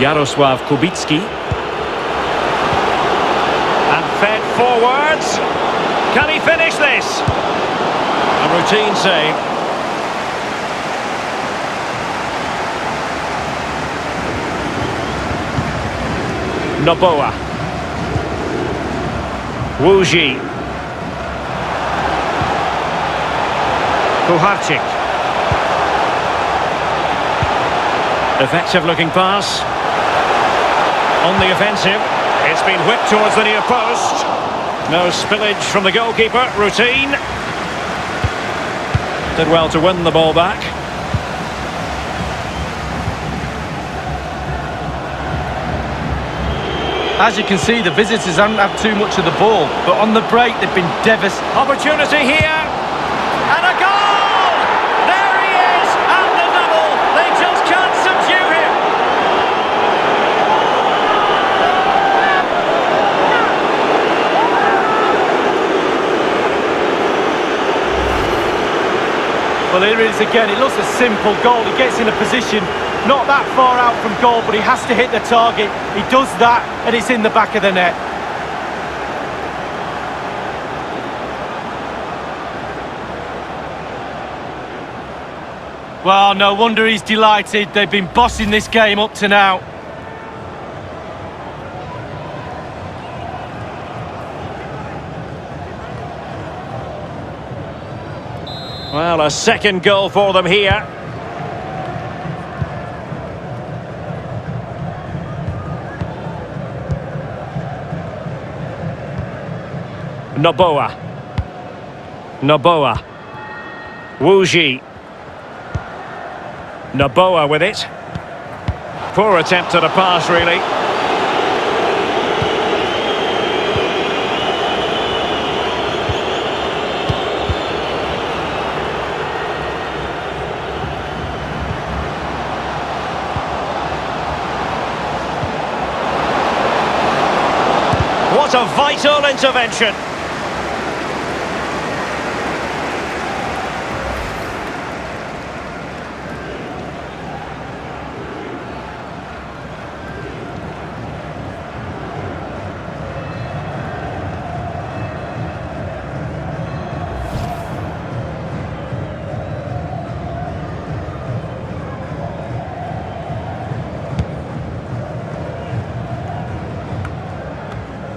Jarosław Kubicki. And fed forwards. Can he finish this? A routine save. Noboa. Wuji. Kuharczyk. Effective looking pass. On the offensive, it's been whipped towards the near post. No spillage from the goalkeeper, routine. Did well to win the ball back. As you can see, the visitors haven't had too much of the ball, but on the break they've been devastating. Opportunity here, and a goal! There he is, and the double. They just can't subdue him. Well, here it is again. It looks a simple goal. He gets in a position not that far out from goal, but he has to hit the target. He does that, and it's in the back of the net. Well, no wonder he's delighted. They've been bossing this game up to now. Well, a second goal for them here. Noboa. Noboa. Wuji. Noboa with it. Poor attempt at a pass, really. What a vital intervention.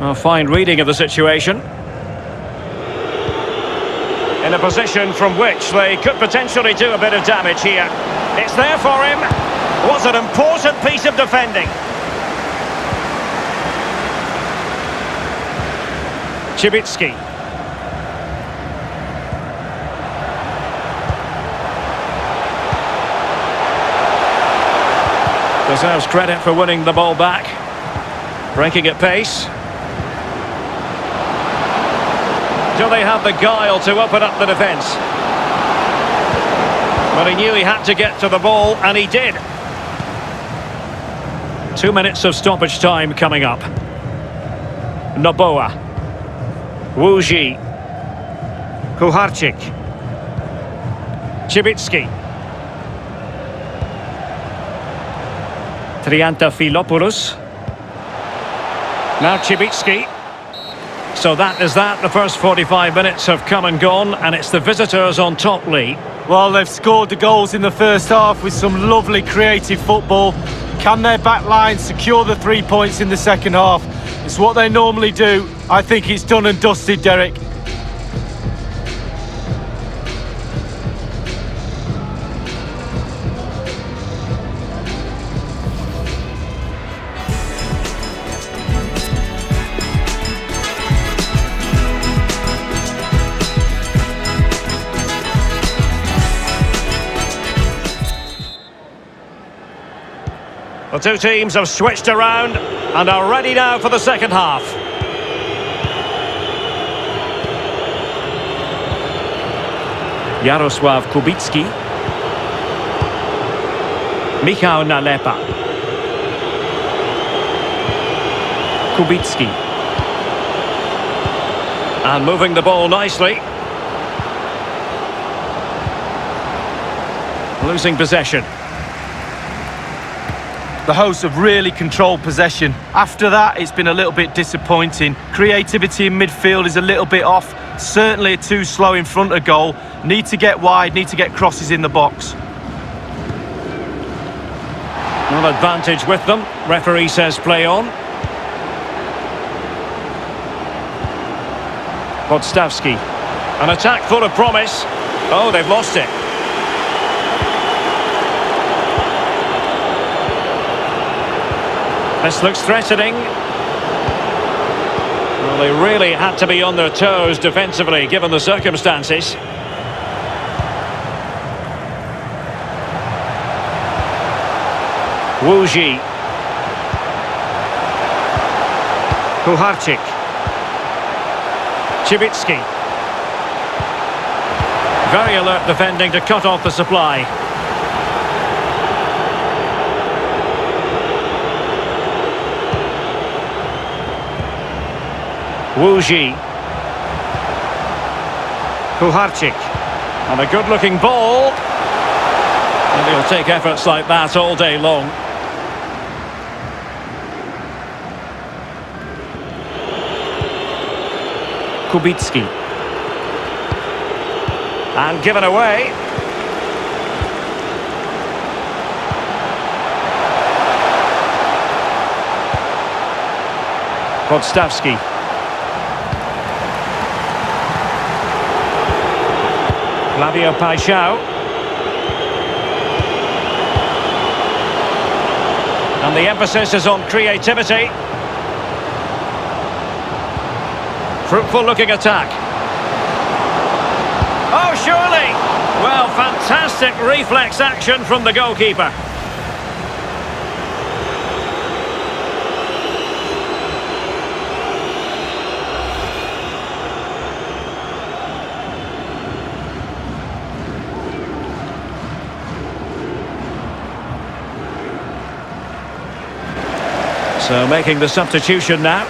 A fine reading of the situation. In a position from which they could potentially do a bit of damage here. It's there for him. Was an important piece of defending. Chibitsky. Deserves credit for winning the ball back. Breaking at pace. Do they have the guile to open up the defence? But he knew he had to get to the ball, and he did. 2 minutes of stoppage time coming up. Noboa. Wuji. Kuharczyk. Cibicki. Triantafylopoulos. Now Cibicki. So that is that. The first 45 minutes have come and gone, and it's the visitors on top, Lee. Well, they've scored the goals in the first half with some lovely creative football. Can their back line secure the 3 points in the second half? It's what they normally do. I think it's done and dusted, Derek. The two teams have switched around and are ready now for the second half. Jarosław Kubicki. Michał Nalepa. Kubicki. And moving the ball nicely. Losing possession. The hosts have really controlled possession. After that, it's been a little bit disappointing. Creativity in midfield is a little bit off. Certainly too slow in front of goal. Need to get wide, need to get crosses in the box. No advantage with them. Referee says play on. Podstawski. An attack full of promise. Oh, they've lost it. This looks threatening. Well, they really had to be on their toes defensively, given the circumstances. Wuji. Kuharczyk. Cibicki. Very alert defending to cut off the supply. Wuji. Kuharczyk. And a good-looking ball. And he'll take efforts like that all day long. Kubicki. And given away. Podstawski. Flavio Paixão. And the emphasis is on creativity. Fruitful looking attack. Oh, surely! Well, fantastic reflex action from the goalkeeper. So making the substitution now.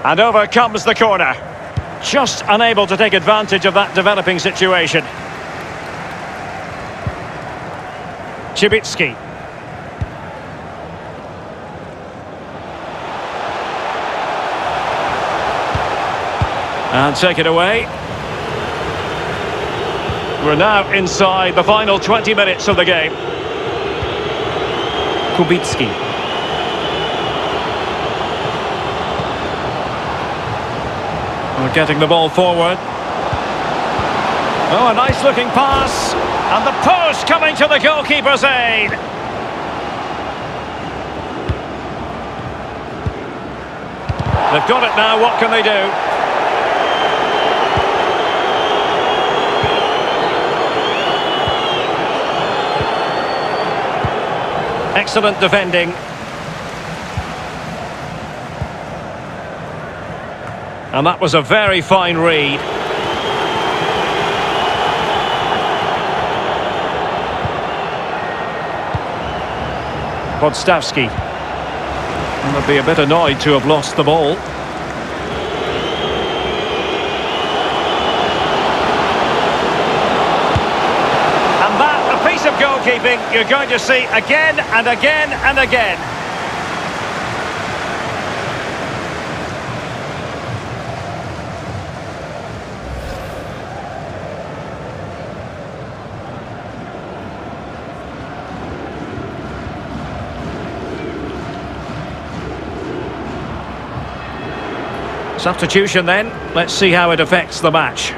And over comes the corner. Just unable to take advantage of that developing situation. Cibicki. And take it away. We're now inside the final 20 minutes of the game. Kubicki. We're getting the ball forward. Oh, a nice looking pass. And the post coming to the goalkeeper's aid. They've got it now, what can they do? Excellent defending. And that was a very fine read. Podstavski. And they'd be a bit annoyed to have lost the ball. And that, a piece of goalkeeping you're going to see again and again and again. Substitution then. Let's see how it affects the match.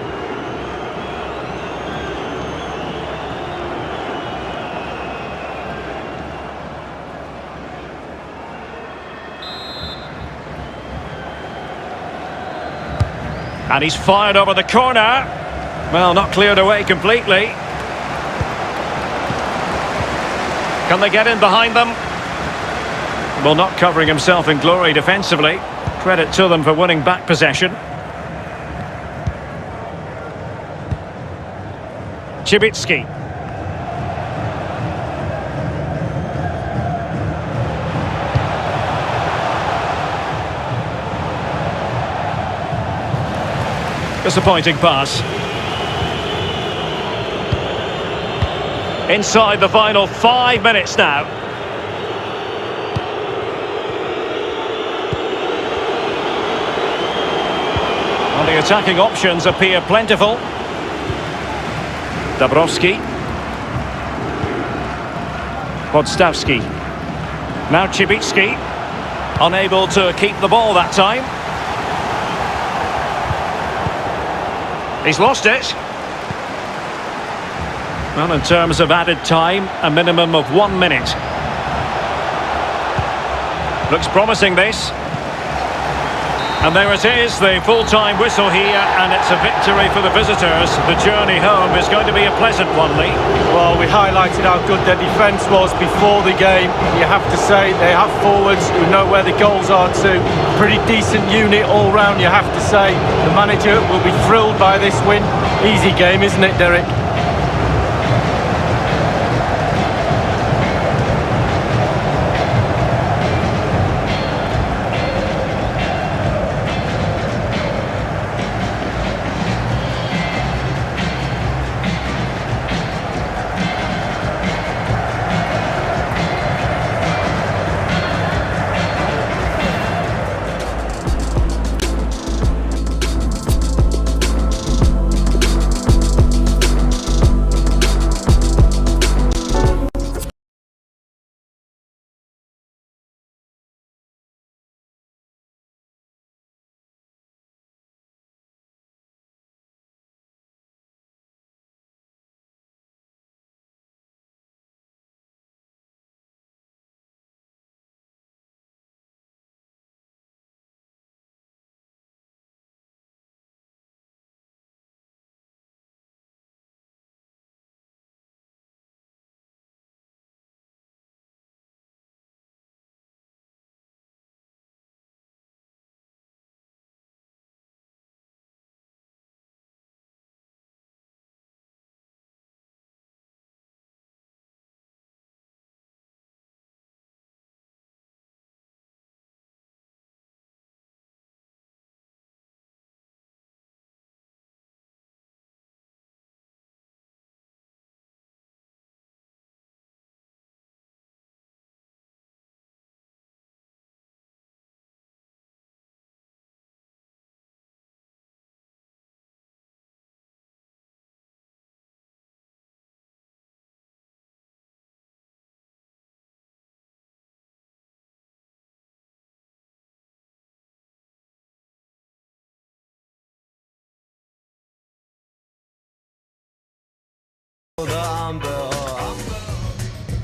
And he's fired over the corner. Well, not cleared away completely. Can they get in behind them? Well, not covering himself in glory defensively. Credit to them for winning back possession. Chibitsky. Disappointing pass. Inside the final 5 minutes now. Well, the attacking options appear plentiful. Dabrowski. Podstavski. Now Chibitsky. Unable to keep the ball that time. He's lost it. Well, in terms of added time, a minimum of 1 minute. Looks promising, this. And there it is, the full-time whistle here, and it's a victory for the visitors. The journey home is going to be a pleasant one, Lee. Well, we highlighted how good their defence was before the game. You have to say they have forwards who know where the goals are too. Pretty decent unit all round, you have to say. The manager will be thrilled by this win. Easy game, isn't it, Derek?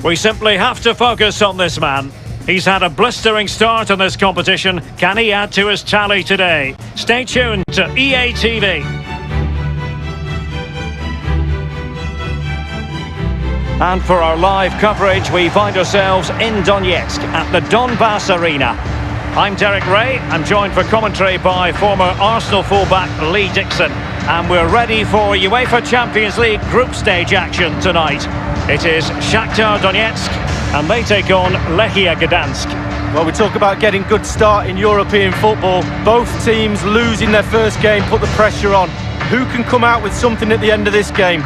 We simply have to focus on this man. He's had a blistering start in this competition. Can he add to his tally today? Stay tuned to EA TV. And for our live coverage, we find ourselves in Donetsk at the Donbass Arena. I'm Derek Ray. I'm joined for commentary by former Arsenal fullback Lee Dixon. And we're ready for UEFA Champions League group stage action tonight. It is Shakhtar Donetsk and they take on Lechia Gdansk. Well, we talk about getting good start in European football. Both teams losing their first game put the pressure on. Who can come out with something at the end of this game?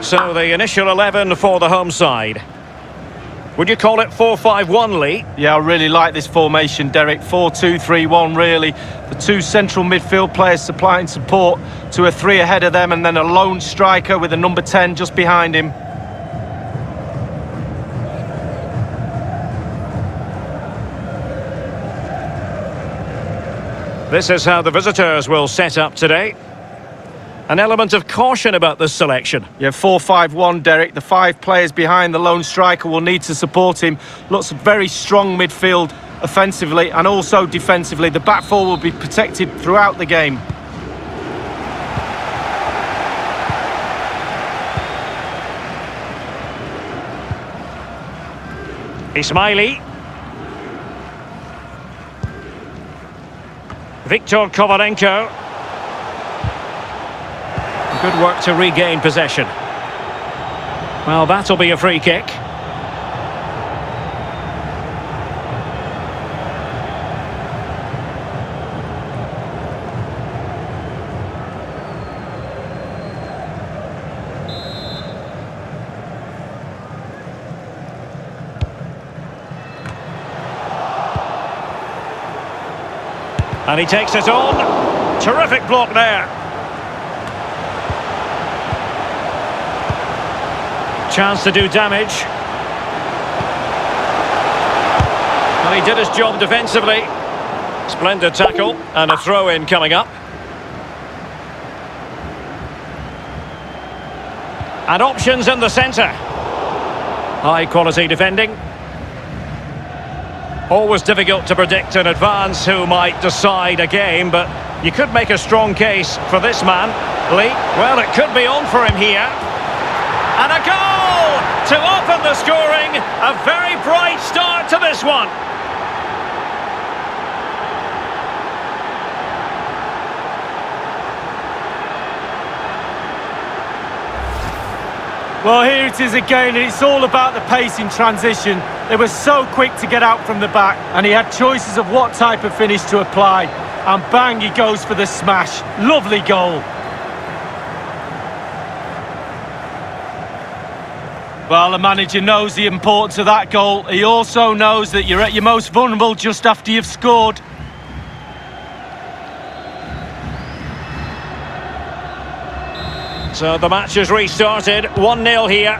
So the initial 11 for the home side. Would you call it 4-5-1, Lee? Yeah, I really like this formation, Derek. 4-2-3-1, really. The two central midfield players supplying support to a three ahead of them, and then a lone striker with a number 10 just behind him. This is how the visitors will set up today. An element of caution about this selection. Yeah, 4-5-1, Derek. The five players behind the lone striker will need to support him. Lots of very strong midfield offensively and also defensively. The back four will be protected throughout the game. Ismaili. Viktor Kovalenko. Good work to regain possession. Well, that'll be a free kick. And he takes it on. Terrific block there. Chance to do damage. Well, he did his job defensively. Splendid tackle and a throw-in coming up. And options in the centre. High quality defending. Always difficult to predict in advance who might decide a game, but you could make a strong case for this man, Lee. Well, it could be on for him here. And a goal to open the scoring. A very bright start to this one. Well, here it is again, and it's all about the pace in transition. They were so quick to get out from the back, and he had choices of what type of finish to apply. And bang, he goes for the smash. Lovely goal. Well, the manager knows the importance of that goal. He also knows that you're at your most vulnerable just after you've scored. So the match has restarted, 1-0 here.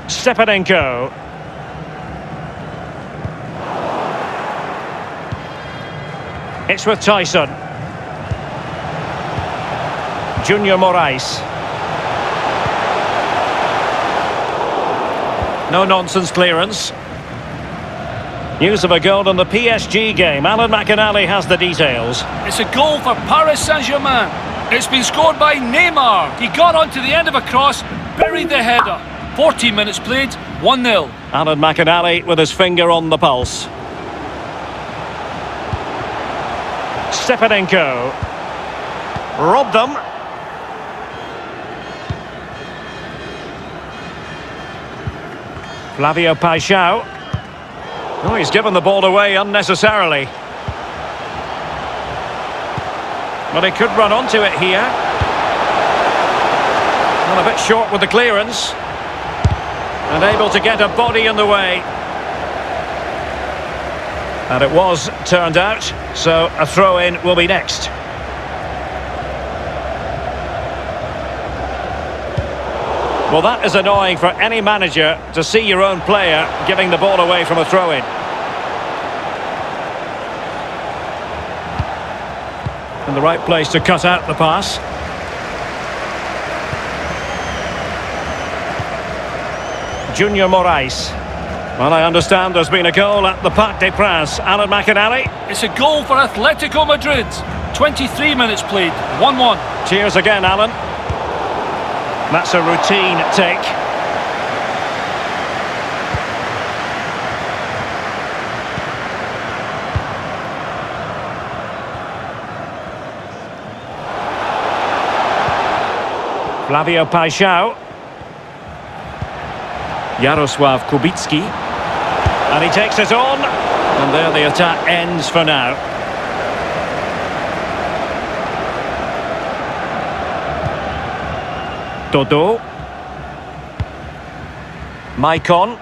Stepanenko. It's with Tyson. Junior Meraih. No nonsense clearance. News of a goal in the PSG game. Alan McInally has the details. It's a goal for Paris Saint-Germain. It's been scored by Neymar. He got onto the end of a cross, buried the header. 14 minutes played, 1-0. Alan McInally with his finger on the pulse. Stepanenko. Robbed them. Flavio Paixão. Oh, he's given the ball away unnecessarily. But he could run onto it here. Well, a bit short with the clearance. And able to get a body in the way. And it was turned out, so a throw-in will be next. Well, that is annoying for any manager to see your own player giving the ball away from a throw-in. In the right place to cut out the pass. Junior Meraih. Well, I understand there's been a goal at the Parc des Princes. Alan McInally. It's a goal for Atletico Madrid. 23 minutes played, 1-1. Cheers again, Alan. That's a routine take. Flavio Paixão. Jarosław Kubicki. And he takes it on. And there the attack ends for now. Dodo. Maicon.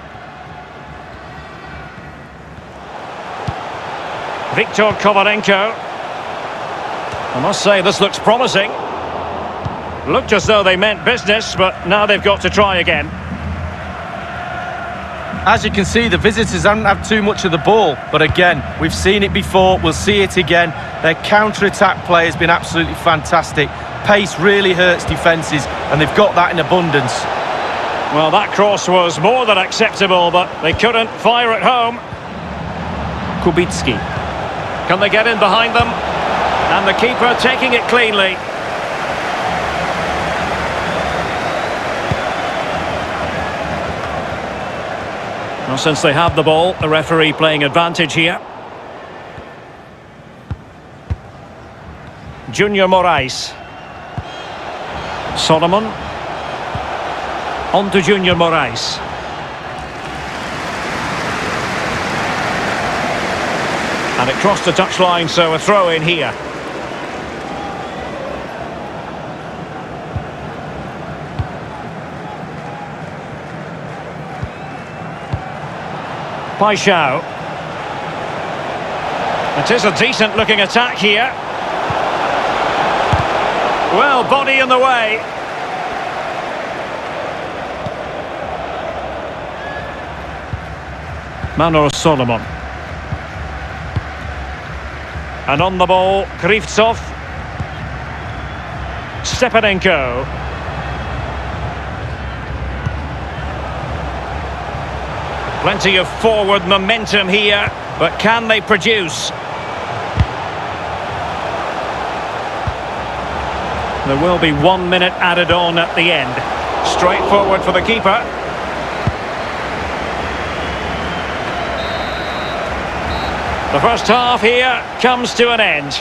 Viktor Kovalenko. I must say this looks promising. Looked as though they meant business, but now they've got to try again. As you can see, the visitors haven't had too much of the ball, but again, we've seen it before, we'll see it again. Their counter-attack play has been absolutely fantastic. Pace really hurts defences, and they've got that in abundance. Well, that cross was more than acceptable, but they couldn't fire it home. Kubicki. Can they get in behind them? And the keeper taking it cleanly. Well, since they have the ball, the referee playing advantage here. Junior Meraih. Solomon. On to Junior Meraih. And it crossed the touchline, so a throw in here. Paixão. It is a decent looking attack here. Well, body in the way. Manor Solomon. And on the ball, Krivtsov. Stepanenko. Plenty of forward momentum here, but can they produce? There will be 1 minute added on at the end. Straightforward for the keeper. The first half here comes to an end.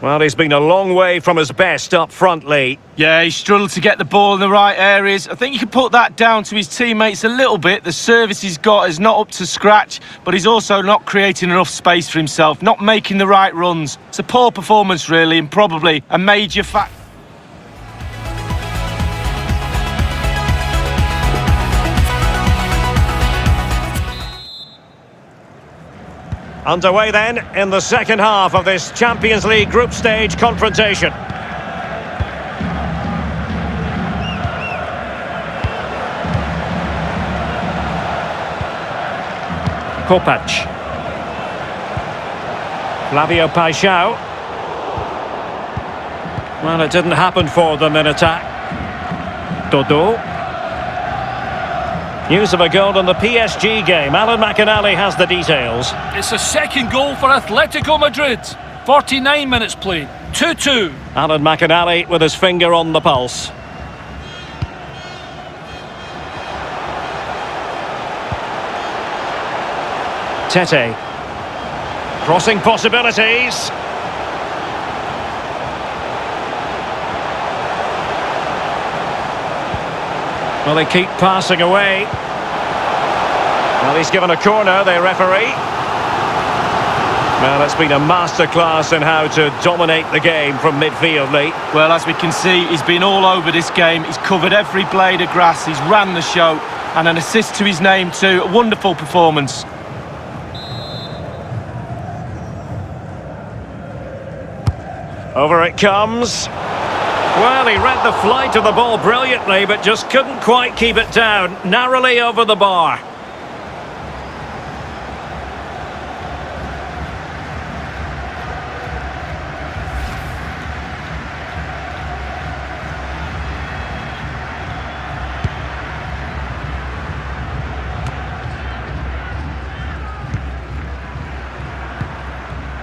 Well, he's been a long way from his best up front, Lee. Yeah, he struggled to get the ball in the right areas. I think you can put that down to his teammates a little bit. The service he's got is not up to scratch, but he's also not creating enough space for himself, not making the right runs. It's a poor performance, really, and probably a major factor. Underway then in the second half of this Champions League group stage confrontation. Kopac. Flavio Paixão. Well, it didn't happen for them in attack. Dodo. News of a goal in the PSG game. Alan McInally has the details. It's a second goal for Atletico Madrid. 49 minutes played. 2-2. Alan McInally with his finger on the pulse. Tete. Crossing possibilities. Well, they keep passing away. Well, he's given a corner, the referee. Well, it's been a masterclass in how to dominate the game from midfield, Lee. Well, as we can see, he's been all over this game. He's covered every blade of grass. He's ran the show. And an assist to his name too. A wonderful performance. Over it comes. Well, he read the flight of the ball brilliantly, but just couldn't quite keep it down. Narrowly over the bar.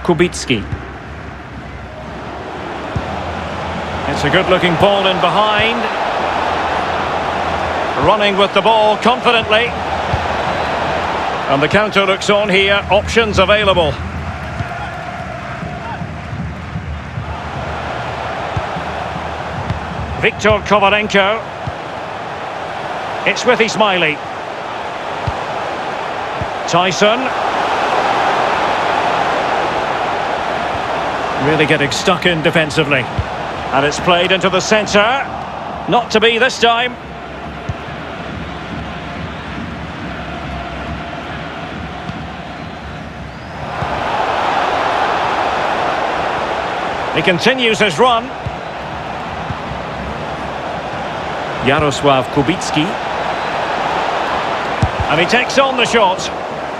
Kubicki. It's a good-looking ball in behind. Running with the ball confidently. And the counter looks on here. Options available. Viktor Kovalenko. It's with Ismaili. Tyson. Really getting stuck in defensively. And it's played into the centre. Not to be this time. He continues his run. Jarosław Kubicki. And he takes on the shot.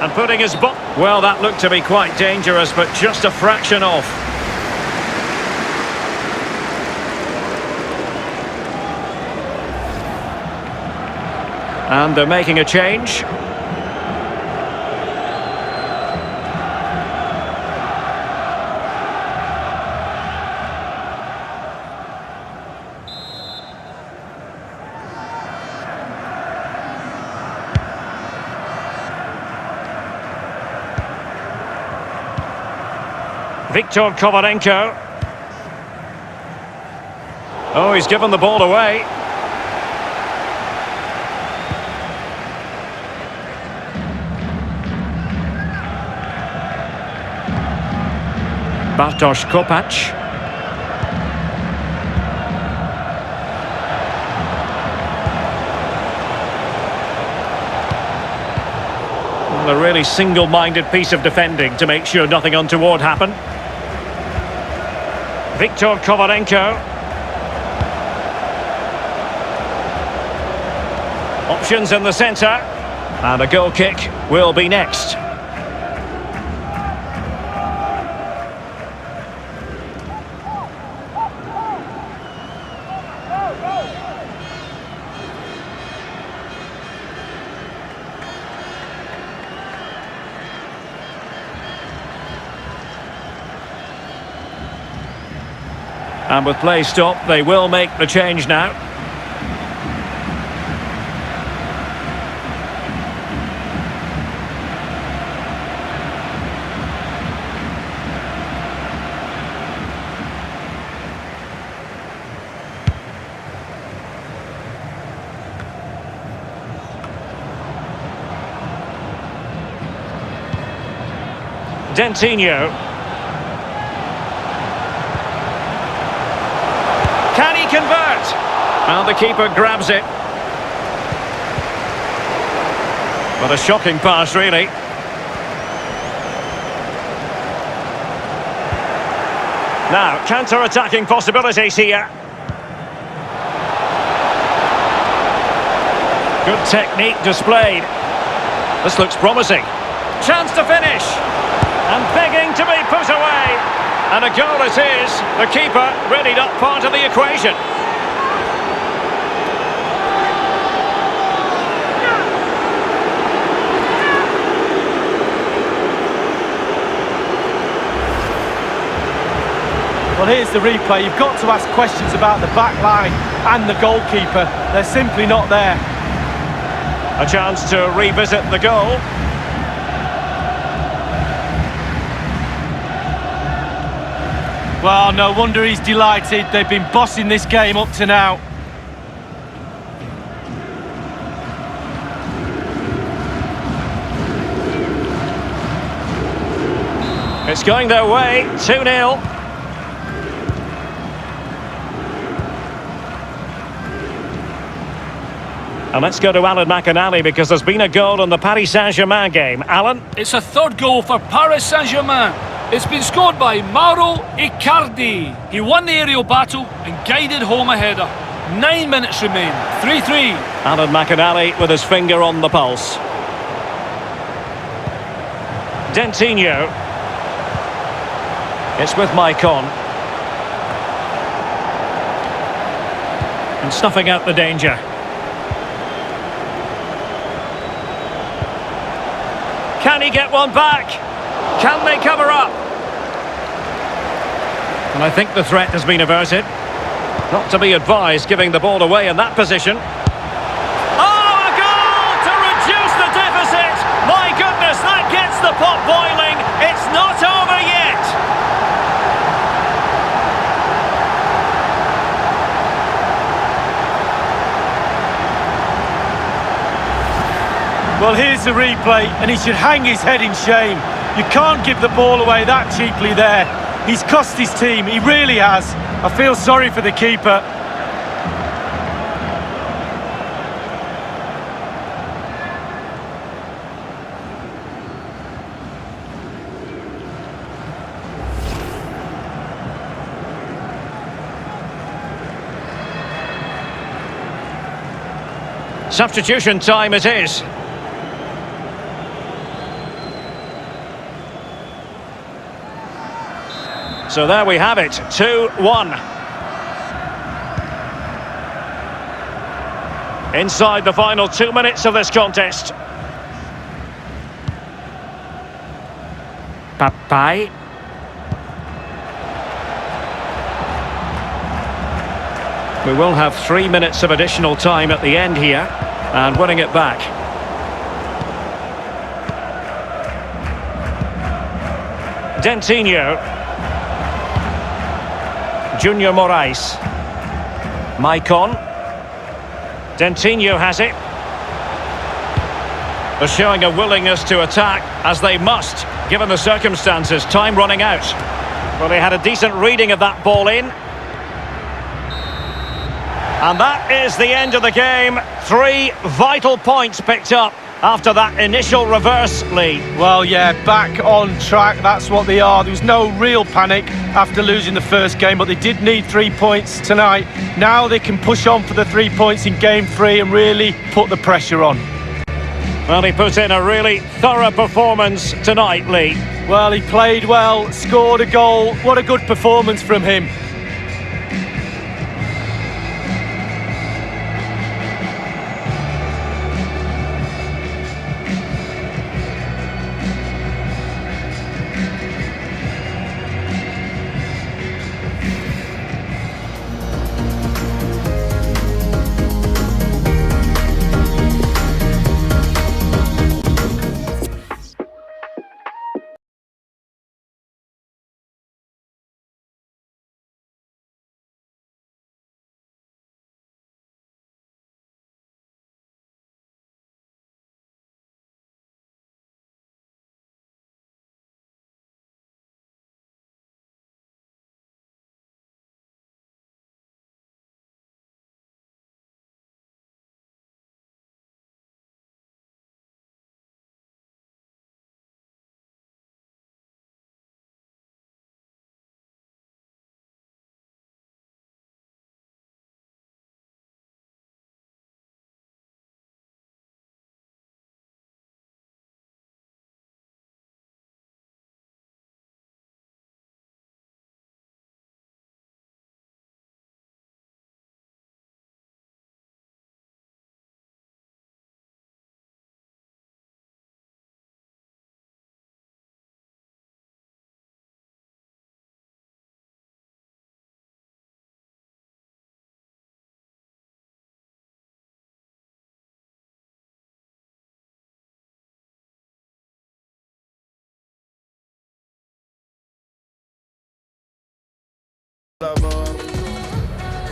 And putting his butt... Well, that looked to be quite dangerous, but just a fraction off. And they're making a change. Viktor Kovalenko. Oh, he's given the ball away. Bartosz Kopacz. Well, a really single-minded piece of defending to make sure nothing untoward happened. Viktor Kovalenko. Options in the centre. And a goal kick will be next. And with play stopped, they will make the change now. Dentinho. Can he convert? And the keeper grabs it. What a shocking pass, really. Now, counter-attacking possibilities here. Good technique displayed. This looks promising. Chance to finish. And begging to be put away. And a goal it is. The keeper really not part of the equation. Well, here's the replay. You've got to ask questions about the back line and the goalkeeper. They're simply not there. A chance to revisit the goal. Well, no wonder he's delighted. They've been bossing this game up to now. It's going their way, 2-0. And let's go to Alan McInally because there's been a goal in the Paris Saint-Germain game. Alan? It's a third goal for Paris Saint-Germain. It's been scored by Mauro Icardi. He won the aerial battle and guided home a header. 9 minutes remain, 3-3. Alan McInally with his finger on the pulse. Dentinho. It's with Maicon. And snuffing out the danger. Can he get one back? Can they cover up? And I think the threat has been averted. Not to be advised giving the ball away in that position. Oh, a goal to reduce the deficit! My goodness, that gets the pot boiling. It's not over yet. Well, here's the replay, and he should hang his head in shame. You can't give the ball away that cheaply there. He's cost his team, he really has. I feel sorry for the keeper. Substitution time it is. So there we have it, 2-1. Inside the final 2 minutes of this contest. Papai. We will have 3 minutes of additional time at the end here, and winning it back. Dentinho. Junior Meraih. Maicon. Dentinho has it. They're showing a willingness to attack, as they must, given the circumstances. Time running out. Well, they had a decent reading of that ball in. And that is the end of the game. 3 vital points picked up after that initial reverse lead. Well, yeah, back on track, that's what they are. There was no real panic after losing the first game, but they did need 3 points tonight. Now they can push on for the 3 points in game 3 and really put the pressure on. Well, he put in a really thorough performance tonight, Lee. Well, he played well, scored a goal. What a good performance from him.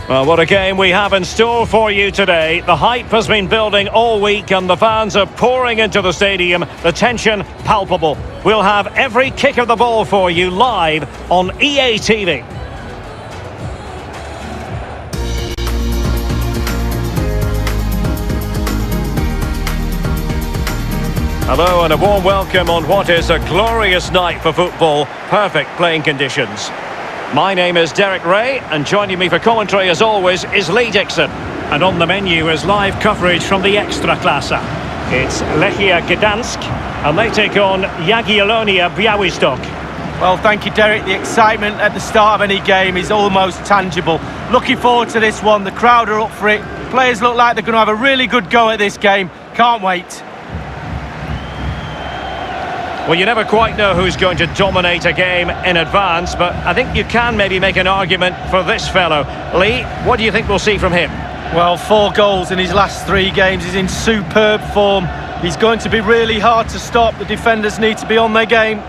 Well, what a game we have in store for you today. The hype has been building all week and the fans are pouring into the stadium. The tension palpable. We'll have every kick of the ball for you live on EA TV. Hello and a warm welcome on what is a glorious night for football. Perfect playing conditions. My name is Derek Ray, and joining me for commentary as always is Lee Dixon. And on the menu is live coverage from the Ekstraklasa. It's Lechia Gdansk, and they take on Jagiellonia Białystok. Well, thank you, Derek. The excitement at the start of any game is almost tangible. Looking forward to this one. The crowd are up for it. Players look like they're going to have a really good go at this game. Can't wait. Well, you never quite know who's going to dominate a game in advance, but I think you can maybe make an argument for this fellow. Lee, what do you think we'll see from him? Well, 4 goals in his last 3 games. He's in superb form. He's going to be really hard to stop. The defenders need to be on their game.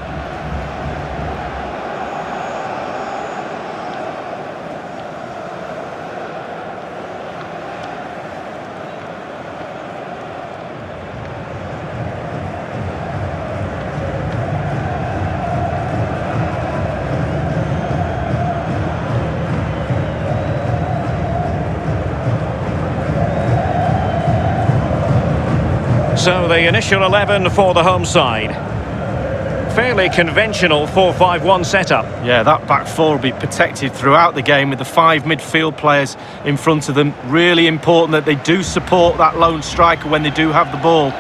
So the initial 11 for the home side. Fairly conventional 4-5-1 setup. Yeah, that back 4 will be protected throughout the game with the 5 midfield players in front of them. Really important that they do support that lone striker when they do have the ball.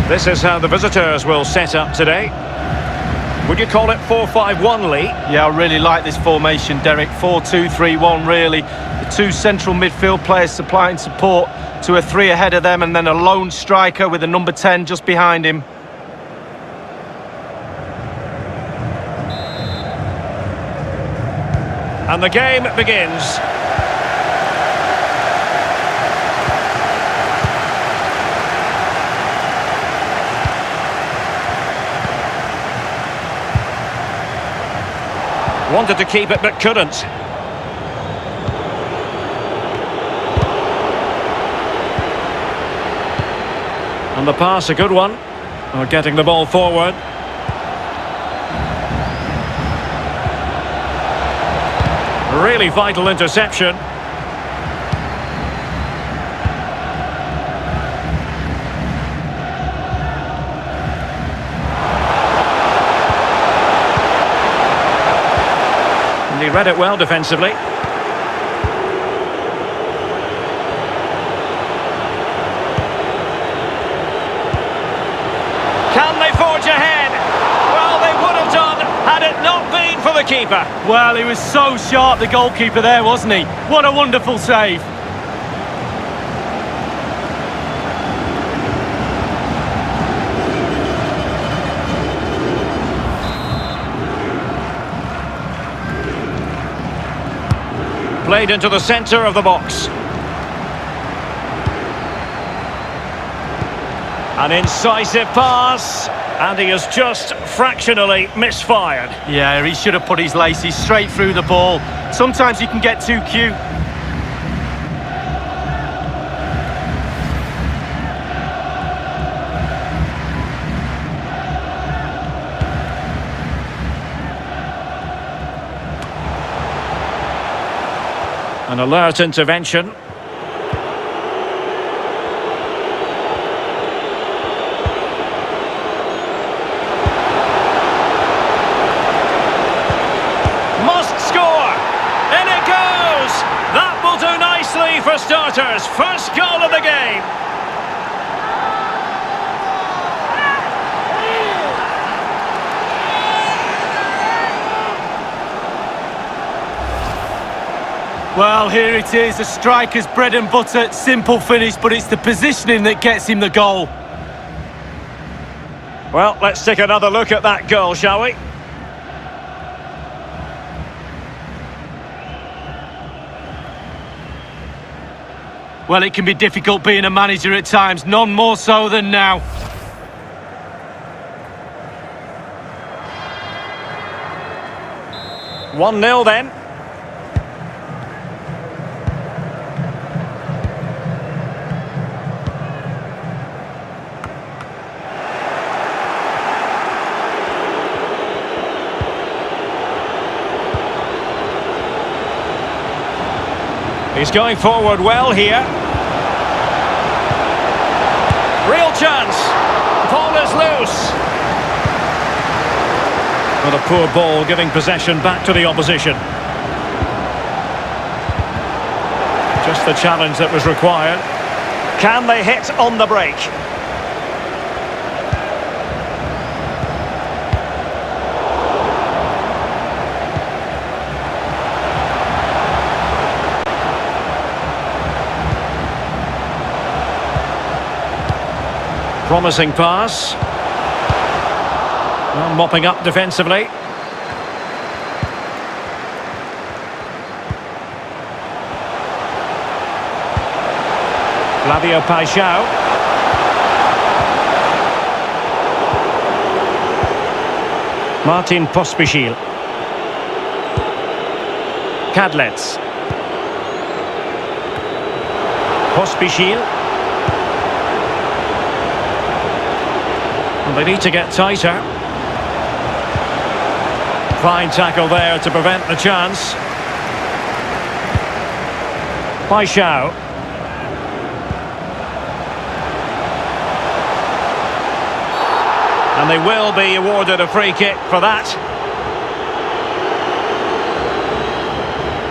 This is how the visitors will set up today. Would you call it 4-5-1, Lee? Yeah, I really like this formation, Derek. 4-2-3-1, really. The 2 central midfield players supplying support to a 3 ahead of them, and then a lone striker with a number 10 just behind him. And the game begins. Wanted to keep it but couldn't. And the pass, a good one. Oh, getting the ball forward. Really vital interception. And he read it well defensively. Can they forge ahead? Well, they would have done had it not been for the keeper. Well, he was so sharp, the goalkeeper there, wasn't he? What a wonderful save. Played into the centre of the box. An incisive pass, and he has just fractionally misfired. Yeah, he should have put his laces straight through the ball. Sometimes you can get too cute. An alert intervention. For starters, first goal of the game. Well, here it is, a striker's bread and butter, simple finish, but it's the positioning that gets him the goal. Well, let's take another look at that goal, shall we? Well, it can be difficult being a manager at times, none more so than now. 1-0 then. He's going forward well here. Real chance. Ball is loose. Well, a poor ball giving possession back to the opposition. Just the challenge that was required. Can they hit on the break? Promising pass. Well, mopping up defensively. Flavio Paixão. Martin Pospisil. Kadlec. Pospisil. They need to get tighter. Fine tackle there to prevent the chance. Paixão. And they will be awarded a free kick for that.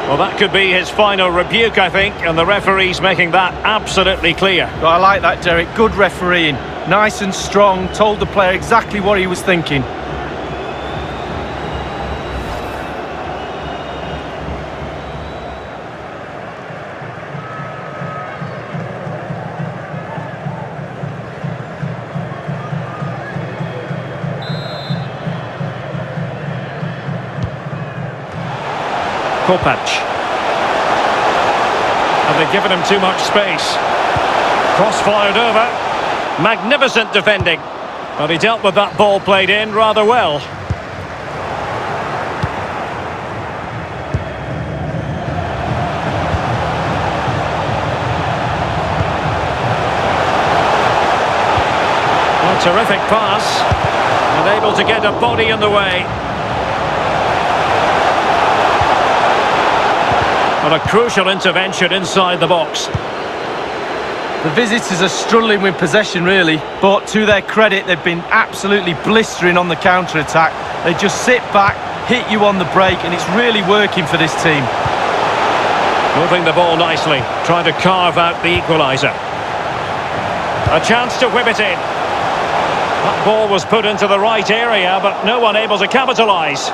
Well, that could be his final rebuke, I think, and the referee's making that absolutely clear. But I like that, Derek. Good refereeing. Nice and strong, told the player exactly what he was thinking. Kopac. Have they given him too much space? Cross fired over. Magnificent defending. But he dealt with that ball played in rather well. A terrific pass. And able to get a body in the way. But a crucial intervention inside the box. The visitors are struggling with possession, really, but to their credit, they've been absolutely blistering on the counter-attack. They just sit back, hit you on the break, and it's really working for this team. Moving the ball nicely, trying to carve out the equaliser. A chance to whip it in. That ball was put into the right area, but no one able to capitalise.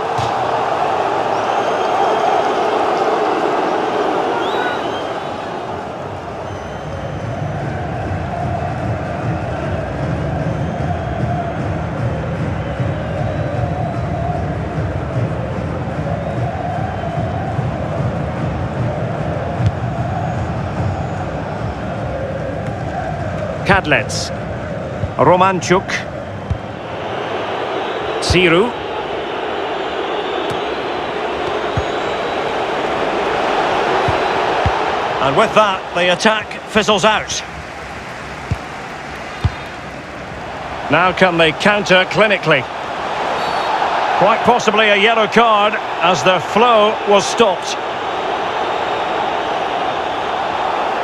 Kadlec, Romanchuk, Siru, and with that the attack fizzles out. Now can they counter clinically? Quite possibly a yellow card as their flow was stopped.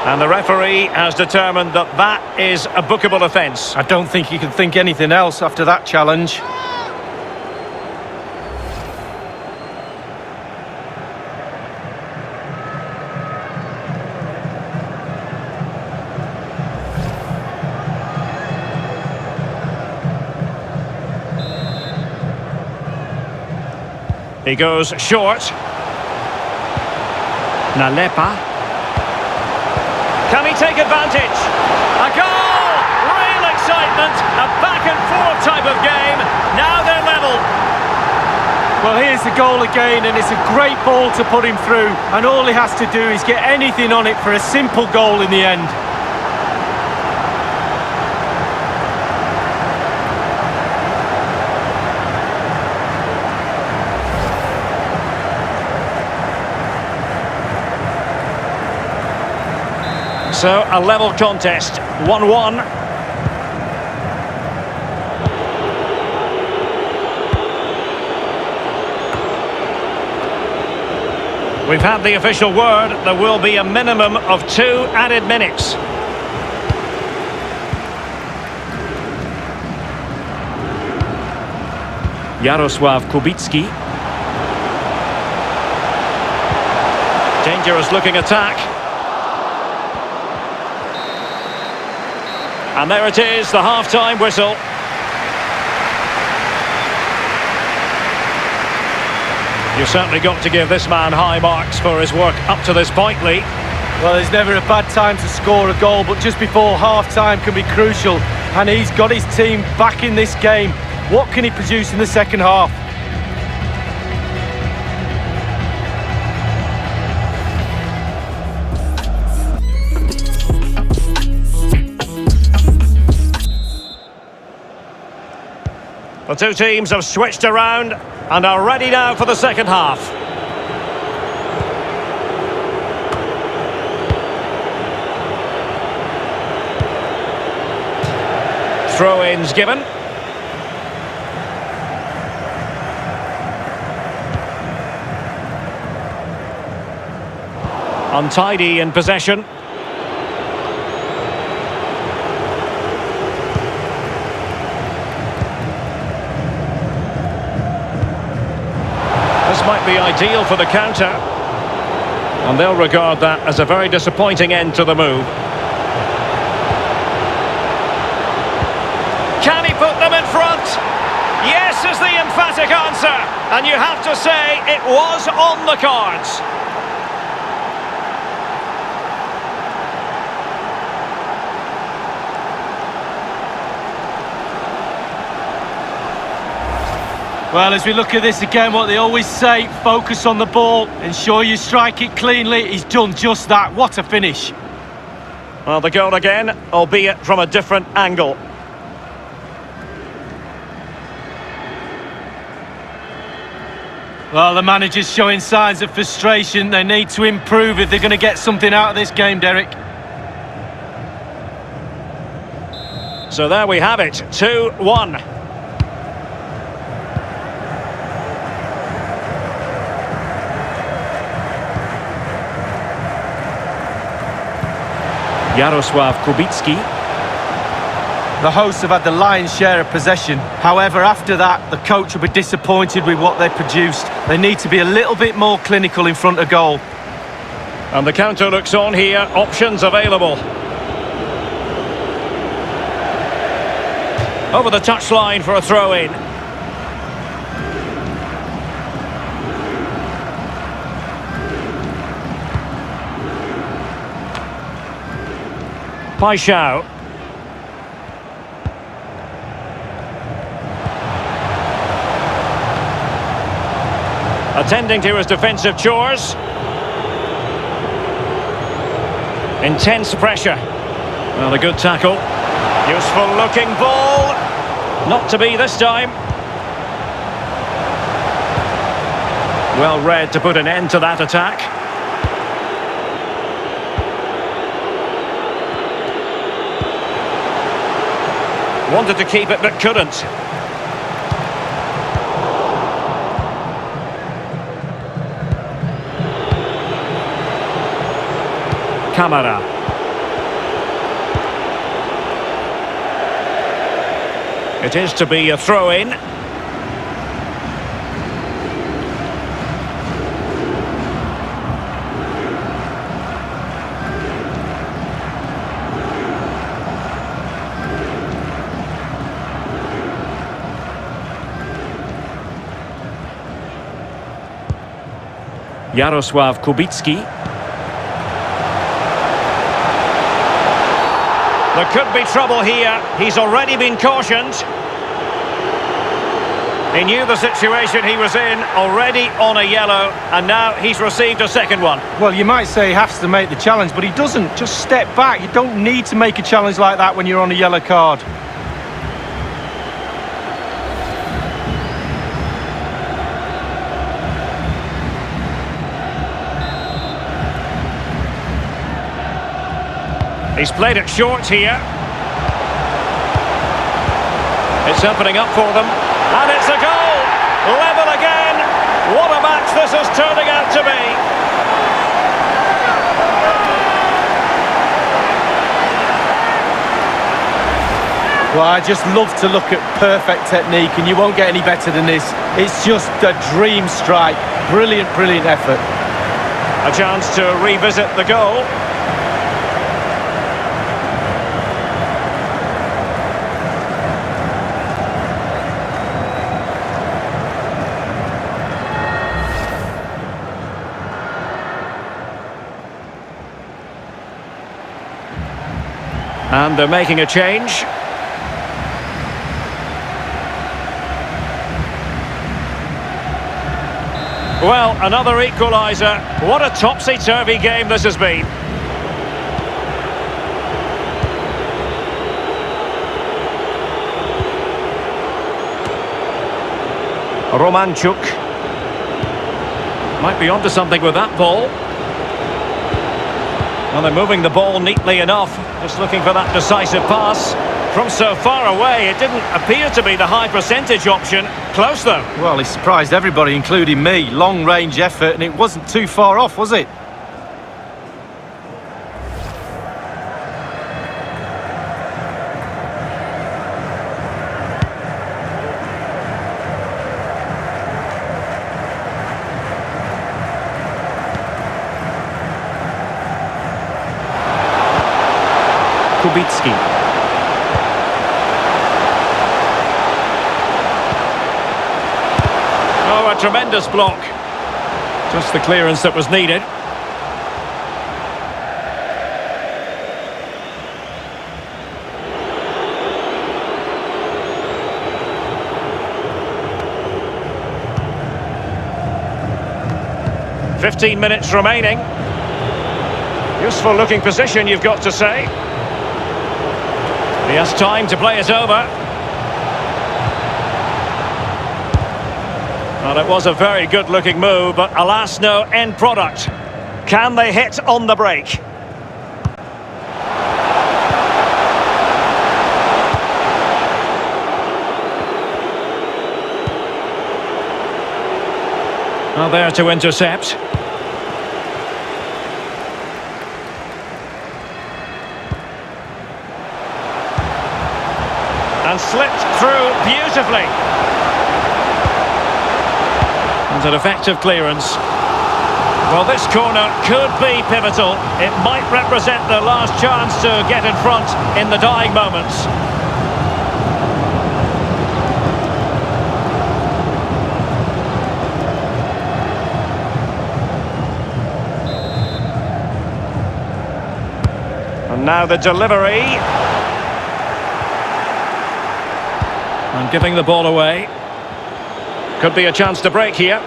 And the referee has determined that that is a bookable offence. I don't think he can think anything else after that challenge. He goes short. Nalepa. Can he take advantage? A goal! Real excitement! A back-and-forth type of game. Now they're level. Well, here's the goal again, and it's a great ball to put him through. And all he has to do is get anything on it for a simple goal in the end. So, a level contest, 1-1. We've had the official word, there will be a minimum of 2 added minutes. Jarosław Kubicki. Dangerous looking attack. And there it is, the half-time whistle. You've certainly got to give this man high marks for his work up to this point, Lee. Well, there's never a bad time to score a goal, but just before half-time can be crucial. And he's got his team back in this game. What can he produce in the second half? The two teams have switched around and are ready now for the second half. Throw-ins given. Untidy in possession. This might be ideal for the counter. And they'll regard that as a very disappointing end to the move. Can he put them in front? Yes is the emphatic answer. And you have to say it was on the cards. Well, as we look at this again, what they always say, focus on the ball, ensure you strike it cleanly. He's done just that. What a finish. Well, the goal again, albeit from a different angle. Well, the manager's showing signs of frustration. They need to improve if they're going to get something out of this game, Derek. So there we have it, 2-1. Jarosław Kubicki. The hosts have had the lion's share of possession. However, after that, the coach will be disappointed with what they produced. They need to be a little bit more clinical in front of goal. And the counter looks on here, options available. Over the touchline for a throw-in. Paixão. Attending to his defensive chores. Intense pressure. Well, a good tackle. Useful looking ball. Not to be this time. Well read to put an end to that attack. Wanted to keep it but couldn't. Camara. It is to be a throw-in. Jarosław Kubicki. There could be trouble here. He's already been cautioned. He knew the situation he was in, already on a yellow, and now he's received a second one. Well, you might say he has to make the challenge, but he doesn't. Just step back. You don't need to make a challenge like that when you're on a yellow card. He's played it short here. It's opening up for them. And it's a goal! Level again! What a match this is turning out to be! Well, I just love to look at perfect technique, and you won't get any better than this. It's just a dream strike. Brilliant, brilliant effort. A chance to revisit the goal. And they're making a change. Well, another equaliser. What a topsy-turvy game this has been. Romanchuk. Might be onto something with that ball. Well, they're moving the ball neatly enough. Just looking for that decisive pass. From so far away, it didn't appear to be the high percentage option. Close, though. Well, he surprised everybody, including me. Long-range effort, and it wasn't too far off, was it? Kubicki. Oh, a tremendous block. Just the clearance that was needed. "15 minutes remaining. Useful looking position, you've got to say. He has time to play it over. Well, it was a very good-looking move, but alas, no end product. Can they hit on the break? Well, there to intercept. And slipped through beautifully. And an effective clearance. Well, this corner could be pivotal. It might represent the last chance to get in front in the dying moments. And now the delivery. And giving the ball away. Could be a chance to break here.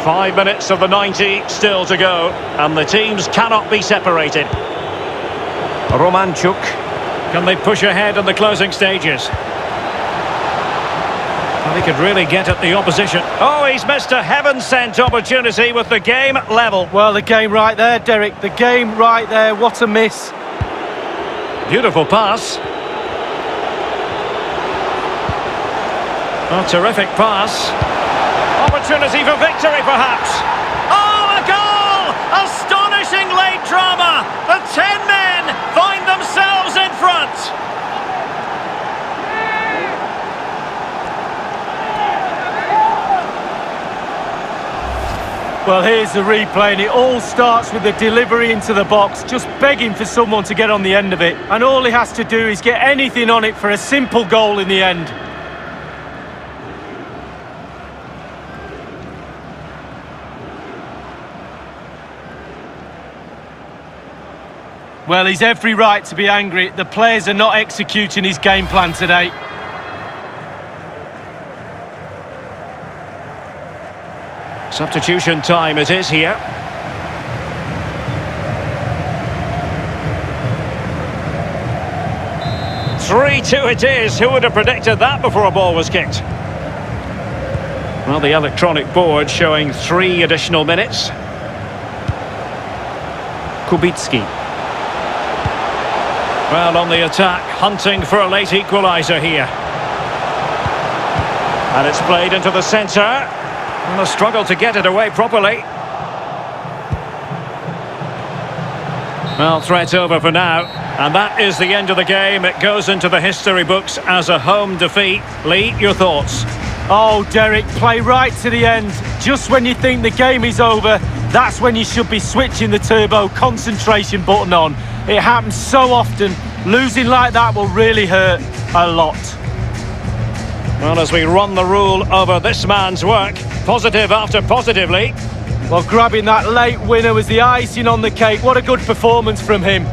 5 minutes of the 90 still to go, and the teams cannot be separated. Romanchuk. Can they push ahead in the closing stages? Well, he could really get at the opposition. Oh, he's missed a heaven-sent opportunity with the game level. Well, the game right there, Derek. The game right there. What a miss. Beautiful pass. Oh, terrific pass. Opportunity for victory, perhaps. Oh, a goal! Astonishing late drama. The 10 men find themselves in front. Well, here's the replay, and it all starts with the delivery into the box, just begging for someone to get on the end of it. And all he has to do is get anything on it for a simple goal in the end. Well, he's every right to be angry. The players are not executing his game plan today. Substitution time it is here. "3-2 it is. Who would have predicted that before a ball was kicked? Well, the electronic board showing 3 additional minutes. Kubicki. Well, on the attack, hunting for a late equaliser here. And it's played into the centre. And a struggle to get it away properly. Well, threat over for now. And that is the end of the game. It goes into the history books as a home defeat. Lee, your thoughts? Oh, Derek, play right to the end. Just when you think the game is over, that's when you should be switching the turbo concentration button on. It happens so often. Losing like that will really hurt a lot. Well, as we run the rule over this man's work, positive after positively. Well, grabbing that late winner was the icing on the cake. What a good performance from him.